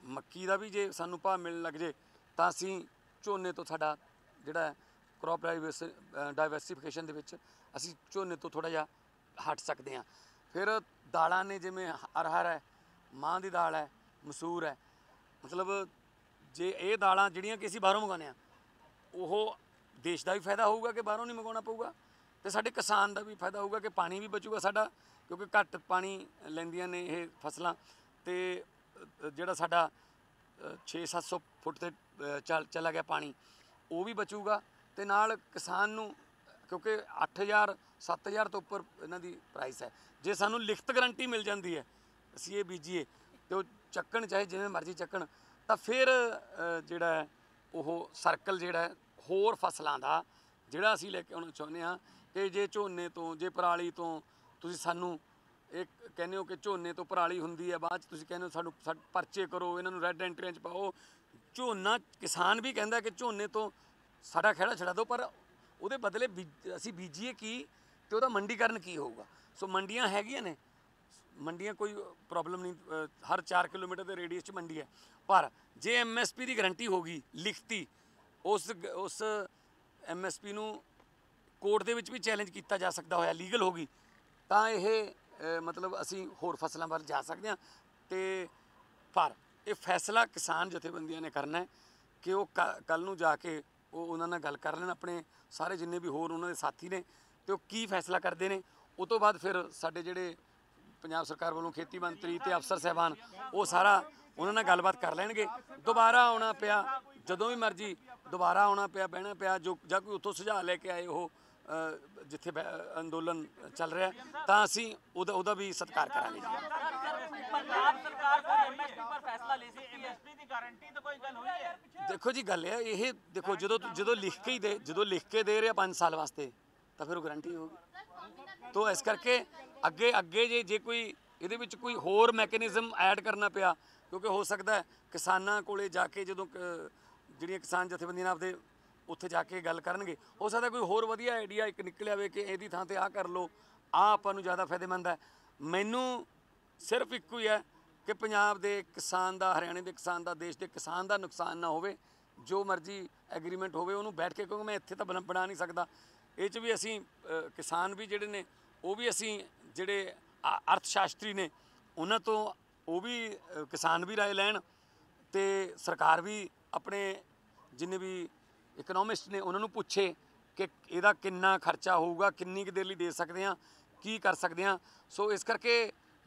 ਮੱਕੀ ਦਾ ਵੀ ਜੇ ਸਾਨੂੰ ਭਾਅ ਮਿਲਣ ਲੱਗ ਜੇ ਤਾਂ ਅਸੀਂ ਝੋਨੇ ਤੋਂ ਸਾਡਾ ਜਿਹੜਾ ਕ੍ਰੌਪ ਡਾਇਵਰਸੀਫਿਕੇਸ਼ਨ ਦੇ ਵਿੱਚ ਅਸੀਂ ਝੋਨੇ ਤੋਂ ਥੋੜ੍ਹਾ ਜਿਹਾ ਹਟ ਸਕਦੇ ਹਾਂ। ਫਿਰ ਦਾਲਾਂ ਨੇ, ਜਿਵੇਂ ਅਰਹਰ ਹੈ, ਮਾਂਹ ਦੀ ਦਾਲ ਹੈ, ਮਸੂਰ ਹੈ, ਮਤਲਬ ਜੇ ਇਹ ਦਾਲਾਂ ਜਿਹੜੀਆਂ ਕਿ ਅਸੀਂ ਬਾਹਰੋਂ ਮੰਗਵਾਉਂਦੇ ਹਾਂ, ਉਹ ਦੇਸ਼ ਦਾ ਵੀ ਫਾਇਦਾ ਹੋਊਗਾ ਕਿ ਬਾਹਰੋਂ ਨਹੀਂ ਮੰਗਵਾਉਣਾ ਪਊਗਾ, ਅਤੇ ਸਾਡੇ ਕਿਸਾਨ ਦਾ ਵੀ ਫਾਇਦਾ ਹੋਊਗਾ ਕਿ ਪਾਣੀ ਵੀ ਬਚੂਗਾ ਸਾਡਾ, ਕਿਉਂਕਿ ਘੱਟ ਪਾਣੀ ਲੈਂਦੀਆਂ ਨੇ ਇਹ ਫਸਲਾਂ, ਅਤੇ ਜਿਹੜਾ ਸਾਡਾ 600-700 ਫੁੱਟ 'ਤੇ ਚਲਾ ਗਿਆ ਪਾਣੀ, ਉਹ ਵੀ ਬਚੂਗਾ। ਅਤੇ ਨਾਲ ਕਿਸਾਨ ਨੂੰ, ਕਿਉਂਕਿ 8,000-7,000 ਤੋਂ ਉੱਪਰ ਇਹਨਾਂ ਦੀ ਪ੍ਰਾਈਸ ਹੈ, ਜੇ ਸਾਨੂੰ ਲਿਖਤ ਗਰੰਟੀ ਮਿਲ ਜਾਂਦੀ ਹੈ ਅਸੀਂ ਇਹ ਬੀਜੀਏ ਅਤੇ ਉਹ ਚੱਕਣ ਚਾਹੇ ਜਿਵੇਂ ਮਰਜ਼ੀ ਚੱਕਣ, ਤਾਂ ਫਿਰ ਜਿਹੜਾ ਹੈ ਉਹ ਸਰਕਲ ਜਿਹੜਾ ਹੋਰ ਫਸਲਾਂ ਦਾ ਜਿਹੜਾ ਅਸੀਂ ਲੈ ਕੇ ਆਉਣਾ ਚਾਹੁੰਦੇ ਹਾਂ ਕਿ ਜੇ ਝੋਨੇ ਤੋਂ, ਜੇ ਪਰਾਲੀ ਤੋਂ ਤੁਸੀਂ ਸਾਨੂੰ ਇਹ ਕਹਿੰਦੇ ਹੋ ਕਿ ਝੋਨੇ ਤੋਂ ਪਰਾਲੀ ਹੁੰਦੀ ਹੈ, ਬਾਅਦ 'ਚ ਤੁਸੀਂ ਕਹਿੰਦੇ ਹੋ ਸਾਨੂੰ ਪਰਚੇ ਕਰੋ, ਇਹਨਾਂ ਨੂੰ ਰੈੱਡ ਐਂਟਰੀਆਂ 'ਚ ਪਾਓ। ਝੋਨਾ ਕਿਸਾਨ ਵੀ ਕਹਿੰਦਾ ਕਿ ਝੋਨੇ ਤੋਂ ਸਾਡਾ ਖਹਿੜਾ ਛਡਾ ਦਿਓ, ਪਰ ਉਹਦੇ ਬਦਲੇ ਅਸੀਂ ਬੀਜੀਏ ਕੀ ਤੇ ਉਹਦਾ ਮੰਡੀਕਰਨ ਕੀ ਹੋਊਗਾ। ਸੋ ਮੰਡੀਆਂ ਹੈਗੀਆਂ ਨੇ, ਮੰਡੀਆਂ ਕੋਈ ਪ੍ਰੋਬਲਮ ਨਹੀਂ, ਹਰ 4 ਕਿਲੋਮੀਟਰ ਦੇ ਰੇਡੀਅਸ 'ਚ ਮੰਡੀ ਹੈ। ਪਰ ਜੇ MSP ਦੀ ਗਰੰਟੀ ਹੋਗੀ ਲਿਖਤੀ, ਉਸ MSP ਨੂੰ ਕੋਰਟ ਦੇ ਵਿੱਚ ਵੀ ਚੈਲੰਜ ਕੀਤਾ ਜਾ ਸਕਦਾ ਹੋਇਆ, ਲੀਗਲ ਹੋਗੀ, ਤਾਂ ਇਹ ਮਤਲਬ ਅਸੀਂ ਹੋਰ ਫਸਲਾਂ ਵੱਲ ਜਾ ਸਕਦੇ ਹਾਂ। ਤੇ ਪਰ ਇਹ ਫੈਸਲਾ ਕਿਸਾਨ ਜਥੇਬੰਦੀਆਂ ਨੇ ਕਰਨਾ ਹੈ ਕਿ ਉਹ ਕੱਲ੍ਹ ਨੂੰ ਜਾ ਕੇ ਉਹ ਉਹਨਾਂ ਨਾਲ ਗੱਲ ਕਰ ਲੈਣ, ਆਪਣੇ ਸਾਰੇ ਜਿੰਨੇ ਵੀ ਹੋਰ ਉਹਨਾਂ ਦੇ ਸਾਥੀ ਨੇ, ਤੇ ਉਹ ਕੀ ਫੈਸਲਾ ਕਰਦੇ ਨੇ। ਉਹ ਤੋਂ ਬਾਅਦ ਫਿਰ ਸਾਡੇ ਜਿਹੜੇ ਪੰਜਾਬ ਸਰਕਾਰ ਵੱਲੋਂ ਖੇਤੀ ਮੰਤਰੀ ਤੇ ਅਫਸਰ ਸਾਹਿਬਾਨ ਉਹ ਸਾਰਾ ਉਹਨਾਂ ਨਾਲ ਗੱਲਬਾਤ ਕਰ ਲੈਣਗੇ। ਦੁਬਾਰਾ ਆਉਣਾ ਪਿਆ, ਜਦੋਂ ਵੀ ਮਰਜ਼ੀ ਦੁਬਾਰਾ ਆਉਣਾ ਪਿਆ, ਬਹਿਣਾ ਪਿਆ, ਜੋ ਜਾਂ ਕੋਈ ਉੱਥੋਂ ਸੁਝਾਅ ਲੈ ਕੇ ਆਏ ਉਹ ਜਿੱਥੇ ਅੰਦੋਲਨ ਚੱਲ ਰਿਹਾ, ਤਾਂ ਅਸੀਂ ਉਹਦਾ ਵੀ ਸਤਿਕਾਰ ਕਰਾਂਗੇ। ਪੰਜਾਬ ਸਰਕਾਰ ਕੋਈ MSP ਪਰ ਫੈਸਲਾ ਲੈ ਸਕਦੀ ਹੈ, MSP ਦੀ ਗਾਰੰਟੀ ਤਾਂ ਕੋਈ ਗੱਲ ਹੋਈ ਹੈ? ਦੇਖੋ ਜੀ ਗੱਲ ਇਹ ਦੇਖੋ, ਜਦੋਂ ਲਿਖ ਕੇ ਦੇ ਰਿਹਾ 5 ਸਾਲ ਵਾਸਤੇ, ਤਾਂ ਫਿਰ ਉਹ ਗਾਰੰਟੀ ਹੋਊਗੀ। तो इस करके अगे जे कोई ਇਹਦੇ ਵਿੱਚ ਕੋਈ ਹੋਰ ਮੈਕੈਨਿਜ਼ਮ ਐਡ ਕਰਨਾ ਪਿਆ, ਕਿਉਂਕਿ ਹੋ ਸਕਦਾ ਹੈ ਕਿਸਾਨਾਂ ਕੋਲੇ ਜਾ ਕੇ ਜਦੋਂ ਜਿਹੜੀਆਂ ਕਿਸਾਨ ਜਥੇਬੰਦੀਆਂ ਆਪਦੇ ਉੱਥੇ ਜਾ ਕੇ ਗੱਲ ਕਰਨਗੇ, ਹੋ ਸਕਦਾ ਕੋਈ ਹੋਰ ਵਧੀਆ ਆਈਡੀਆ ਇੱਕ ਨਿਕਲ ਆਵੇ ਕਿ ਇਹਦੀ ਥਾਂ ਤੇ ਆਹ ਕਰ ਲਓ, ਆਹ ਆਪਾਂ ਨੂੰ ਜ਼ਿਆਦਾ ਫਾਇਦੇਮੰਦ ਹੈ। ਮੈਨੂੰ ਸਿਰਫ ਇੱਕੋ ਹੀ ਹੈ ਕਿ ਪੰਜਾਬ ਦੇ ਕਿਸਾਨ ਦਾ, ਹਰਿਆਣੇ ਦੇ ਕਿਸਾਨ ਦਾ, ਦੇਸ਼ ਦੇ ਕਿਸਾਨ ਦਾ ਨੁਕਸਾਨ ਨਾ ਹੋਵੇ। ਜੋ ਮਰਜ਼ੀ ਐਗਰੀਮੈਂਟ ਹੋਵੇ ਉਹਨੂੰ ਬੈਠ ਕੇ, ਕਿਉਂਕਿ ਮੈਂ ਇੱਥੇ ਤਾਂ ਬਣਾ ਨਹੀਂ ਸਕਦਾ, ਇਹ 'ਚ ਵੀ ਅਸੀਂ ਕਿਸਾਨ ਵੀ ਜਿਹੜੇ ਨੇ ਉਹ ਵੀ ਅਸੀਂ ਜਿਹੜੇ अर्थ शास्त्री ने उन्होंने तो वो भी किसान भी राय लैन ते सरकार भी अपने जिन्ने भी इकनॉमिस्ट ने उन्होंने पूछे कि इहदा किन्ना खर्चा होऊगा, किन्नी क देर लई दे सकते हैं, की कर सकते हैं। सो इस करके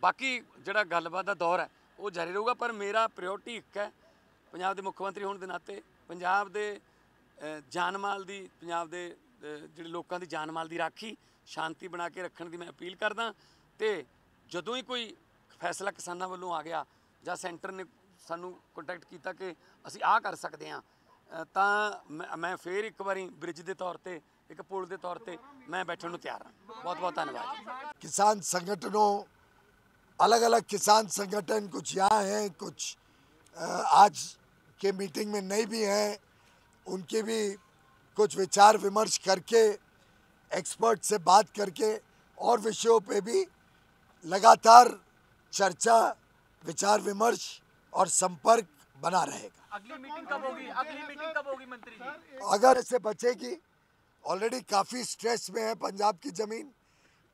बाकी जिहड़ा गलबात दा दौर है वो जारी रहूगा, पर मेरा प्रायोरिटी एक है, पंजाब दे मुख्य मंत्री होने के नाते पंजाब दे जान माल दी, पंजाब दे जिहड़े लोकां दी जान माल दी राखी शांति बना के रखण दी मैं अपील करदा। तो जदों ही कोई फैसला किसानों वालों आ गया या सेंटर ने सानू कॉन्टैक्ट किया कि असी आ कर सकते हैं, तो मैं फिर एक बारी ब्रिज के तौर पर, एक पुल के तौर पर मैं बैठने को तैयार हाँ। बहुत बहुत धन्यवाद। किसान संगठनों, अलग अलग किसान संगठन कुछ यहाँ हैं, कुछ आज के मीटिंग में नहीं भी हैं, उनके भी कुछ विचार विमर्श करके, एक्सपर्ट से बात करके और विषयों पे भी लगातार चर्चा, विचार विमर्श और संपर्क बना रहेगा। अगली मीटिंग कब होगी? अगली मीटिंग कब होगी मंत्री जी? अगर इससे बचेगी, ऑलरेडी काफ़ी स्ट्रेस में है पंजाब की ज़मीन,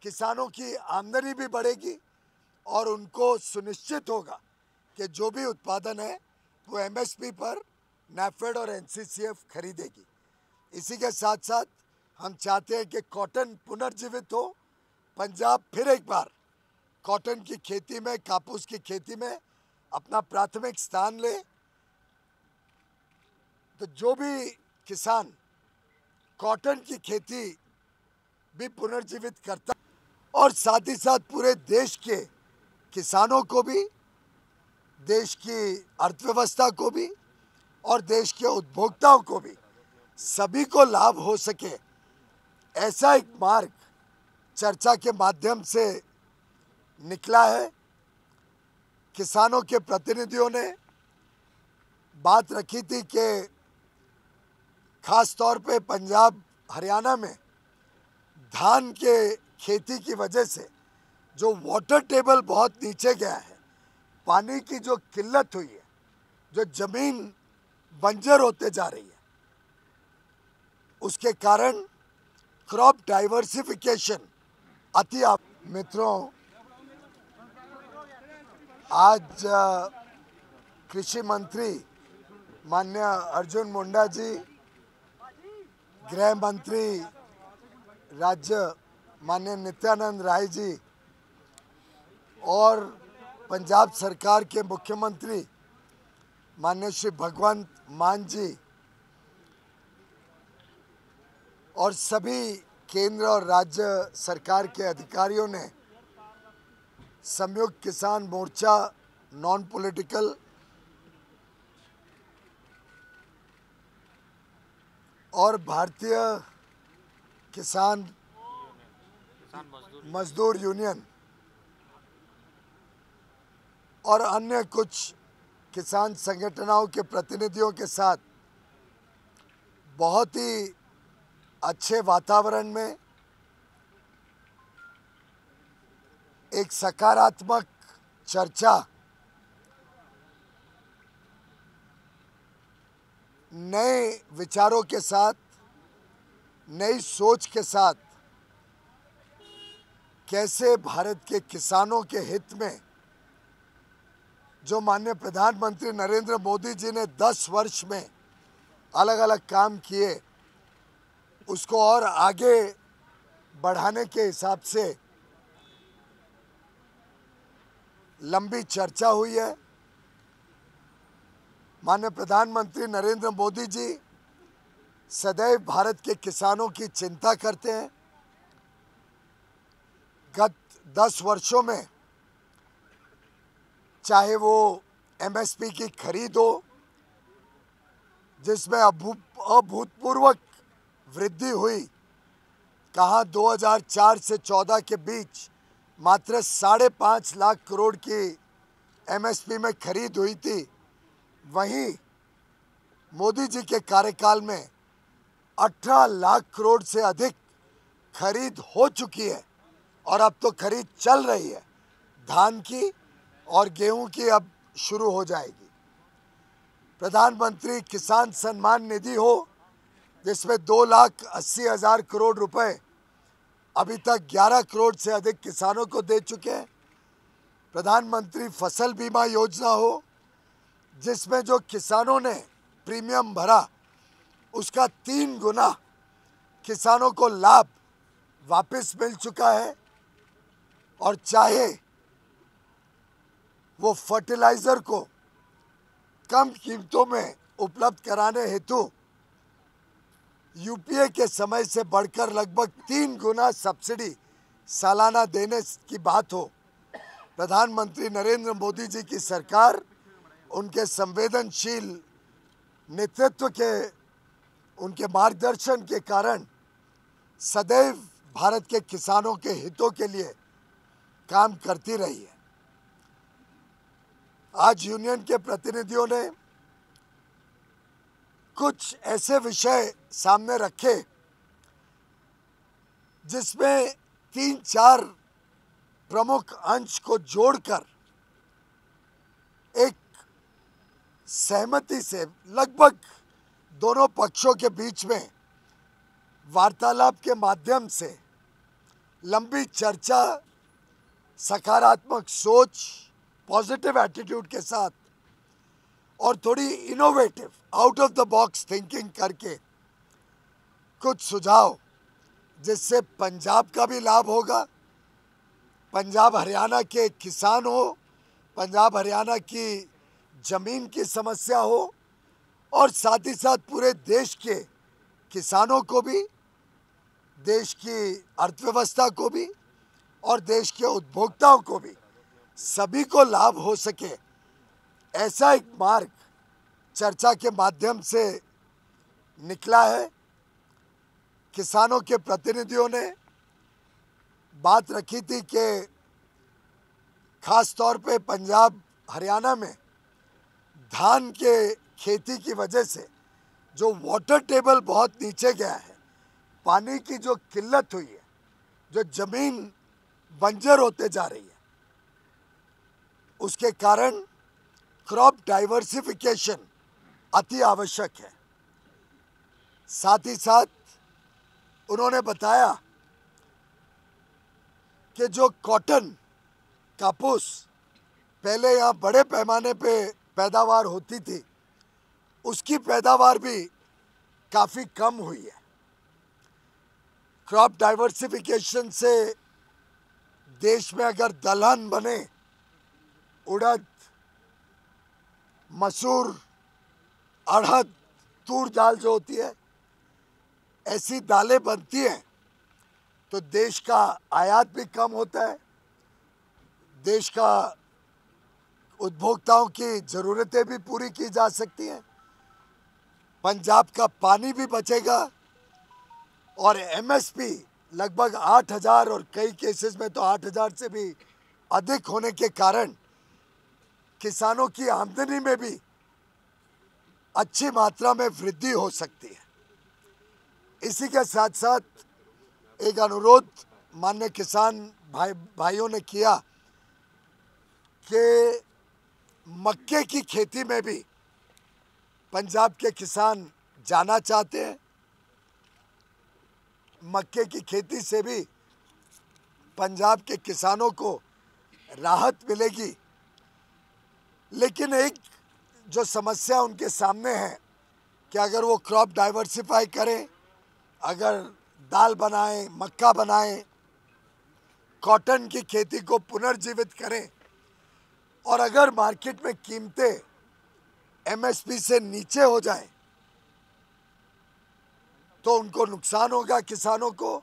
किसानों की आमदनी भी बढ़ेगी और उनको सुनिश्चित होगा कि जो भी उत्पादन है वो MSP पर NAFED और NCCF खरीदेगी। इसी के साथ साथ हम चाहते हैं कि कॉटन पुनर्जीवित हो, पंजाब फिर एक बार कॉटन की खेती में, कापूस की खेती में अपना प्राथमिक स्थान ले। तो जो भी किसान कॉटन की खेती भी पुनर्जीवित करता और साथ ही साथ पूरे देश के किसानों को भी, देश की अर्थव्यवस्था को भी और देश के उपभोक्ताओं को भी, सभी को लाभ हो सके, ऐसा एक मार्ग चर्चा के माध्यम से निकला है। किसानों के प्रतिनिधियों ने बात रखी थी कि खास तौर पे पंजाब, हरियाणा में धान के खेती की वजह से जो वाटर टेबल बहुत नीचे गया है, पानी की जो किल्लत हुई है, जो ज़मीन बंजर होते जा रही है, उसके कारण क्रॉप डाइवर्सिफिकेशन अति मित्रों, आज कृषि मंत्री माननीय अर्जुन मुंडा जी, गृह मंत्री राज्य माननीय नित्यानंद राय जी और पंजाब सरकार के मुख्यमंत्री माननीय श्री भगवंत मान जी और सभी केंद्र और राज्य सरकार के अधिकारियों ने संयुक्त किसान मोर्चा, नॉन पॉलिटिकल और भारतीय किसान मजदूर यूनियन और अन्य कुछ किसान संगठनों के प्रतिनिधियों के साथ बहुत ही अच्छे वातावरण में एक सकारात्मक चर्चा नए विचारों के साथ, नई सोच के साथ कैसे भारत के किसानों के हित में जो माननीय प्रधानमंत्री नरेंद्र मोदी जी ने 10 वर्ष में अलग अलग काम किए उसको और आगे बढ़ाने के हिसाब से लंबी चर्चा हुई है। माननीय प्रधानमंत्री नरेंद्र मोदी जी सदैव भारत के किसानों की चिंता करते हैं। गत 10 वर्षों में चाहे वो एमएसपी की खरीद हो जिसमें अभूतपूर्व वृद्धि हुई, कहाँ 2004 से 14 के बीच मात्र 5.5 लाख करोड़ की एमएसपी में खरीद हुई थी, वहीं मोदी जी के कार्यकाल में 18 लाख करोड़ से अधिक खरीद हो चुकी है और अब तो खरीद चल रही है। धान की और गेहूं की अब शुरू हो जाएगी। प्रधानमंत्री किसान सम्मान निधि हो जिसमें 2,80,000 करोड़ रुपए अभी तक 11 करोड़ से अधिक किसानों को दे चुके हैं। प्रधानमंत्री फसल बीमा योजना हो जिसमें जो किसानों ने प्रीमियम भरा उसका 3 गुना किसानों को लाभ वापस मिल चुका है। और चाहे वो फर्टिलाइजर को कम कीमतों में उपलब्ध कराने हेतु यूपीए के समय से बढ़कर लगभग 3 गुना सब्सिडी सालाना देने की बात हो, प्रधानमंत्री नरेंद्र मोदी जी की सरकार उनके संवेदनशील नेतृत्व के, उनके मार्गदर्शन के कारण सदैव भारत के किसानों के हितों के लिए काम करती रही है। आज यूनियन के प्रतिनिधियों ने कुछ ऐसे विषय सामने रखे जिसमें 3-4 प्रमुख अंश को जोड़कर एक सहमति से लगभग दोनों पक्षों के बीच में वार्तालाप के माध्यम से लंबी चर्चा, सकारात्मक सोच, पॉजिटिव एटीट्यूड के साथ और थोड़ी innovative out of the box thinking करके कुछ सुझाव जिससे पंजाब का भी लाभ होगा, पंजाब हरियाणा के किसान हो, पंजाब हरियाणा की जमीन की समस्या हो और साथ ही साथ पूरे देश के किसानों को भी, देश की अर्थव्यवस्था को भी और देश के उपभोक्ताओं को भी, सभी को लाभ हो सके, ऐसा एक मार्ग चर्चा के माध्यम से निकला है। किसानों के प्रतिनिधियों ने बात रखी थी कि खास तौर पे पंजाब हरियाणा में धान के खेती की वजह से जो वाटर टेबल बहुत नीचे गया है, पानी की जो किल्लत हुई है, जो जमीन बंजर होते जा रही है, उसके कारण क्रॉप डाइवर्सिफिकेशन अति आवश्यक है। साथ ही साथ उन्होंने बताया कि जो कॉटन, कापूस पहले यहाँ बड़े पैमाने पे पैदावार होती थी, उसकी पैदावार भी काफ़ी कम हुई है। क्रॉप डाइवर्सिफिकेशन से देश में अगर दलहन बने, उड़द, मसूर, अड़हर, तूर दाल जो होती है, ऐसी दालें बनती हैं तो देश का आयात भी कम होता है, देश का उपभोक्ताओं की ज़रूरतें भी पूरी की जा सकती हैं, पंजाब का पानी भी बचेगा और एमएसपी लगभग 8,000 और कई केसेस में तो 8,000 से भी अधिक होने के कारण किसानों की आमदनी में भी अच्छी मात्रा में वृद्धि हो सकती है। इसी के साथ साथ एक अनुरोध माननीय किसान भाइयों ने किया कि मक्के की खेती में भी पंजाब के किसान जाना चाहते हैं। मक्के की खेती से भी पंजाब के किसानों को राहत मिलेगी। लेकिन एक जो समस्या उनके सामने है कि अगर वो क्रॉप डाइवर्सिफाई करें, अगर दाल बनाएं, मक्का बनाएं, कॉटन की खेती को पुनर्जीवित करें और अगर मार्केट में कीमतें एमएसपी से नीचे हो जाएं तो उनको नुकसान होगा, किसानों को।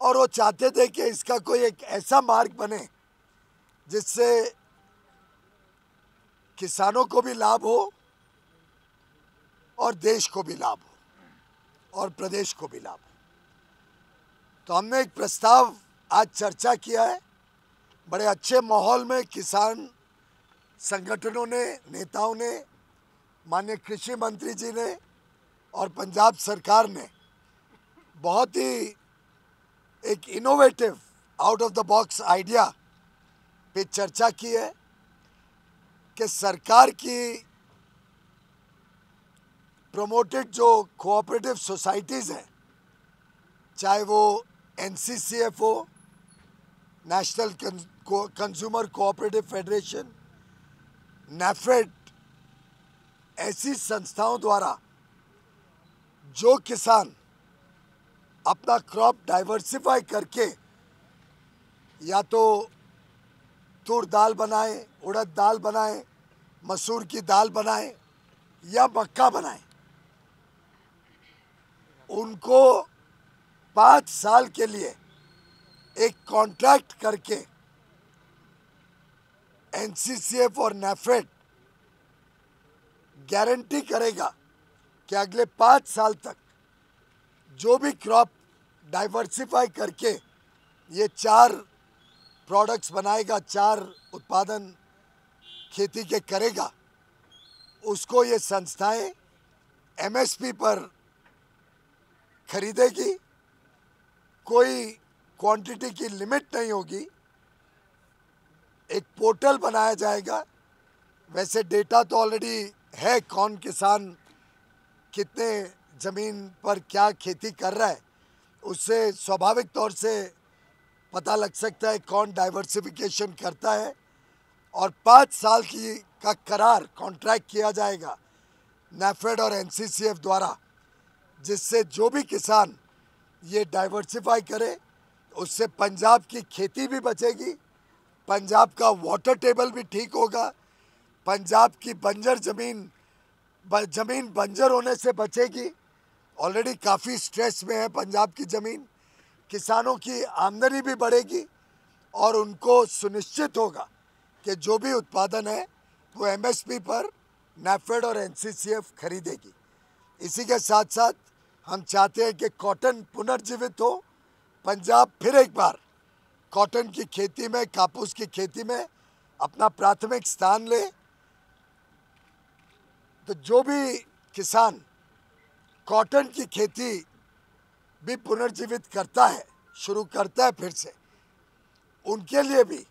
और वो चाहते थे कि इसका कोई एक ऐसा मार्ग बने जिससे किसानों को भी लाभ हो और देश को भी लाभ हो और प्रदेश को भी लाभ हो। तो हमने एक प्रस्ताव आज चर्चा किया है। बड़े अच्छे माहौल में किसान संगठनों ने, नेताओं ने, माननीय कृषि मंत्री जी ने और पंजाब सरकार ने बहुत ही एक innovative out of the box idea पे चर्चा की है कि सरकार की प्रमोटेड जो कोऑपरेटिव सोसाइटीज़ हैं, चाहे वो एनसीसीएफ हो, national consumer cooperative federation, NAFED, ऐसी संस्थाओं द्वारा जो किसान अपना क्रॉप डाइवर्सिफाई करके या तो तूर दाल बनाए, उड़द दाल बनाए, मसूर की दाल बनाए या मक्का बनाए, उनको 5 साल के लिए एक कॉन्ट्रैक्ट करके एनसीसीएफ और नेफेड गारंटी करेगा कि अगले 5 साल तक जो भी क्रॉप डाइवर्सिफाई करके ये 4 प्रोडक्ट्स बनाएगा, 4 उत्पादन खेती के करेगा, उसको ये संस्थाएं एमएसपी पर खरीदेगी। कोई क्वांटिटी की लिमिट नहीं होगी। एक पोर्टल बनाया जाएगा। वैसे डेटा तो ऑलरेडी है, कौन किसान कितने ज़मीन पर क्या खेती कर रहा है, उससे स्वाभाविक तौर से पता लग सकता है कौन डाइवर्सिफिकेशन करता है। और 5 साल का करार कॉन्ट्रैक्ट किया जाएगा नेफेड और एनसीसीएफ द्वारा, जिससे जो भी किसान ये डाइवर्सिफाई करे उससे पंजाब की खेती भी बचेगी, पंजाब का वाटर टेबल भी ठीक होगा, पंजाब की बंजर ज़मीन बंजर होने से बचेगी। ऑलरेडी काफ़ी स्ट्रेस में है पंजाब की ज़मीन। किसानों की आमदनी भी बढ़ेगी और उनको सुनिश्चित होगा कि जो भी उत्पादन है वो एमएसपी पर नेफेड और एनसीसीएफ खरीदेगी। इसी के साथ साथ हम चाहते हैं कि कॉटन पुनर्जीवित हो, पंजाब फिर एक बार कॉटन की खेती में, कापूस की खेती में अपना प्राथमिक स्थान ले। तो जो भी किसान कॉटन की खेती भी पुनर्जीवित करता है, शुरू करता है फिर से, उनके लिए भी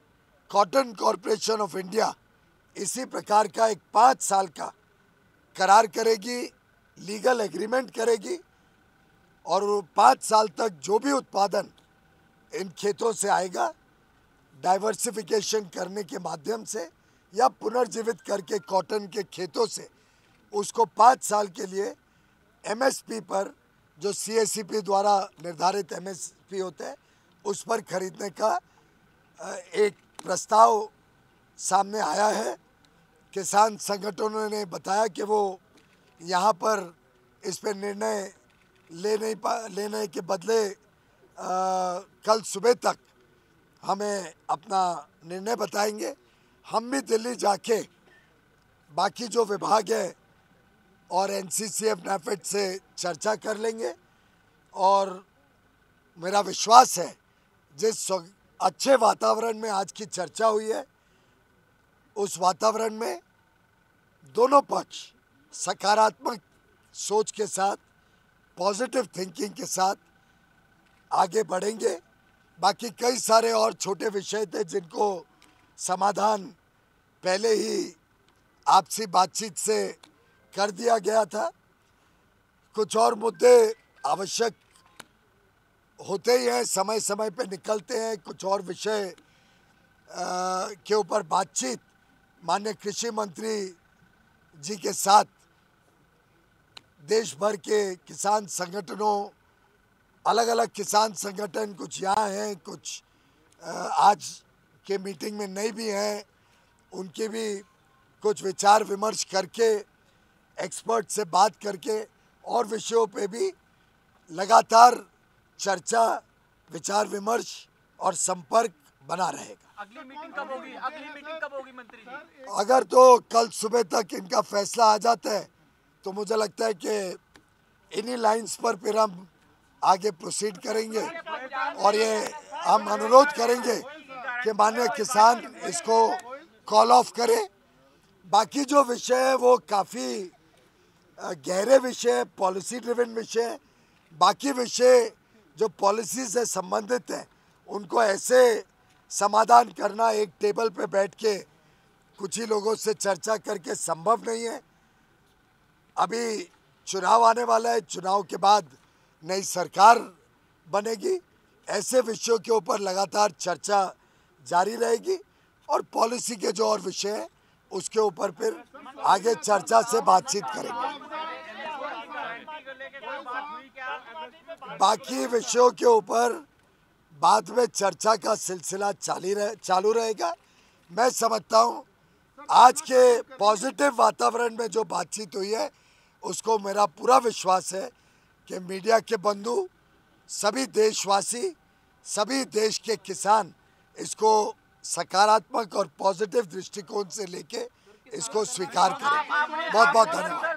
कॉटन कॉरपोरेशन ऑफ इंडिया इसी प्रकार का एक 5 साल का करार करेगी, लीगल एग्रीमेंट करेगी और 5 साल तक जो भी उत्पादन इन खेतों से आएगा, डाइवर्सिफिकेशन करने के माध्यम से या पुनर्जीवित करके कॉटन के खेतों से उसको 5 साल के लिए एमएसपी पर, जो सीएससीपी द्वारा निर्धारित एमएसपी होता है, उस पर खरीदने का एक प्रस्ताव सामने आया है। किसान संगठनों ने बताया कि वो यहाँ पर इस पर निर्णय लेने के बदले कल सुबह तक हमें अपना निर्णय बताएंगे। हम भी दिल्ली जाके बाकी जो विभाग है और एनसीसीएफ नेफेड से चर्चा कर लेंगे और मेरा विश्वास है जिस अच्छे वातावरण में आज की चर्चा हुई है, उस वातावरण में दोनों पक्ष सकारात्मक सोच के साथ पॉजिटिव थिंकिंग के साथ आगे बढ़ेंगे। बाकी कई सारे और छोटे विषय थे जिनको समाधान पहले ही आपसी बातचीत से कर दिया गया था। कुछ और मुद्दे आवश्यक होते ही हैं, समय समय पे निकलते हैं। कुछ और विषय के ऊपर बातचीत माननीय कृषि मंत्री जी के साथ देश भर के किसान संगठनों, अलग अलग किसान संगठन, कुछ यहाँ हैं, कुछ आज के मीटिंग में नहीं भी हैं, उनके भी कुछ विचार विमर्श करके, एक्सपर्ट से बात करके और विषयों पे भी लगातार चर्चा, विचार विमर्श और संपर्क बना रहेगा। अगली मीटिंग कब होगी? अगली मीटिंग कब होगी मंत्री जी? अगर तो कल सुबह तक इनका फैसला आ जाता है तो मुझे लगता है कि इन्हीं लाइंस पर फिर हम आगे प्रोसीड करेंगे और ये हम अनुरोध करेंगे कि माननीय किसान इसको कॉल ऑफ करें। बाकी जो विषय है वो काफ़ी गहरे विषय, पॉलिसी ड्रिवन विषय, बाकी विषय जो पॉलिसी से संबंधित है उनको ऐसे समाधान करना एक टेबल पे बैठ के कुछ ही लोगों से चर्चा करके संभव नहीं है। अभी चुनाव आने वाला है, चुनाव के बाद नई सरकार बनेगी, ऐसे विषयों के ऊपर लगातार चर्चा जारी रहेगी और पॉलिसी के जो और विषय हैं उसके ऊपर फिर आगे चर्चा से बातचीत करेंगे। बाकी विषयों के ऊपर बाद में चर्चा का सिलसिला चालू रहेगा। मैं समझता हूँ आज के पॉजिटिव वातावरण में जो बातचीत हुई है उसको मेरा पूरा विश्वास है कि मीडिया के बंधु, सभी देशवासी, सभी देश के किसान इसको सकारात्मक और पॉजिटिव दृष्टिकोण से लेके इसको स्वीकार करें। बहुत बहुत धन्यवाद।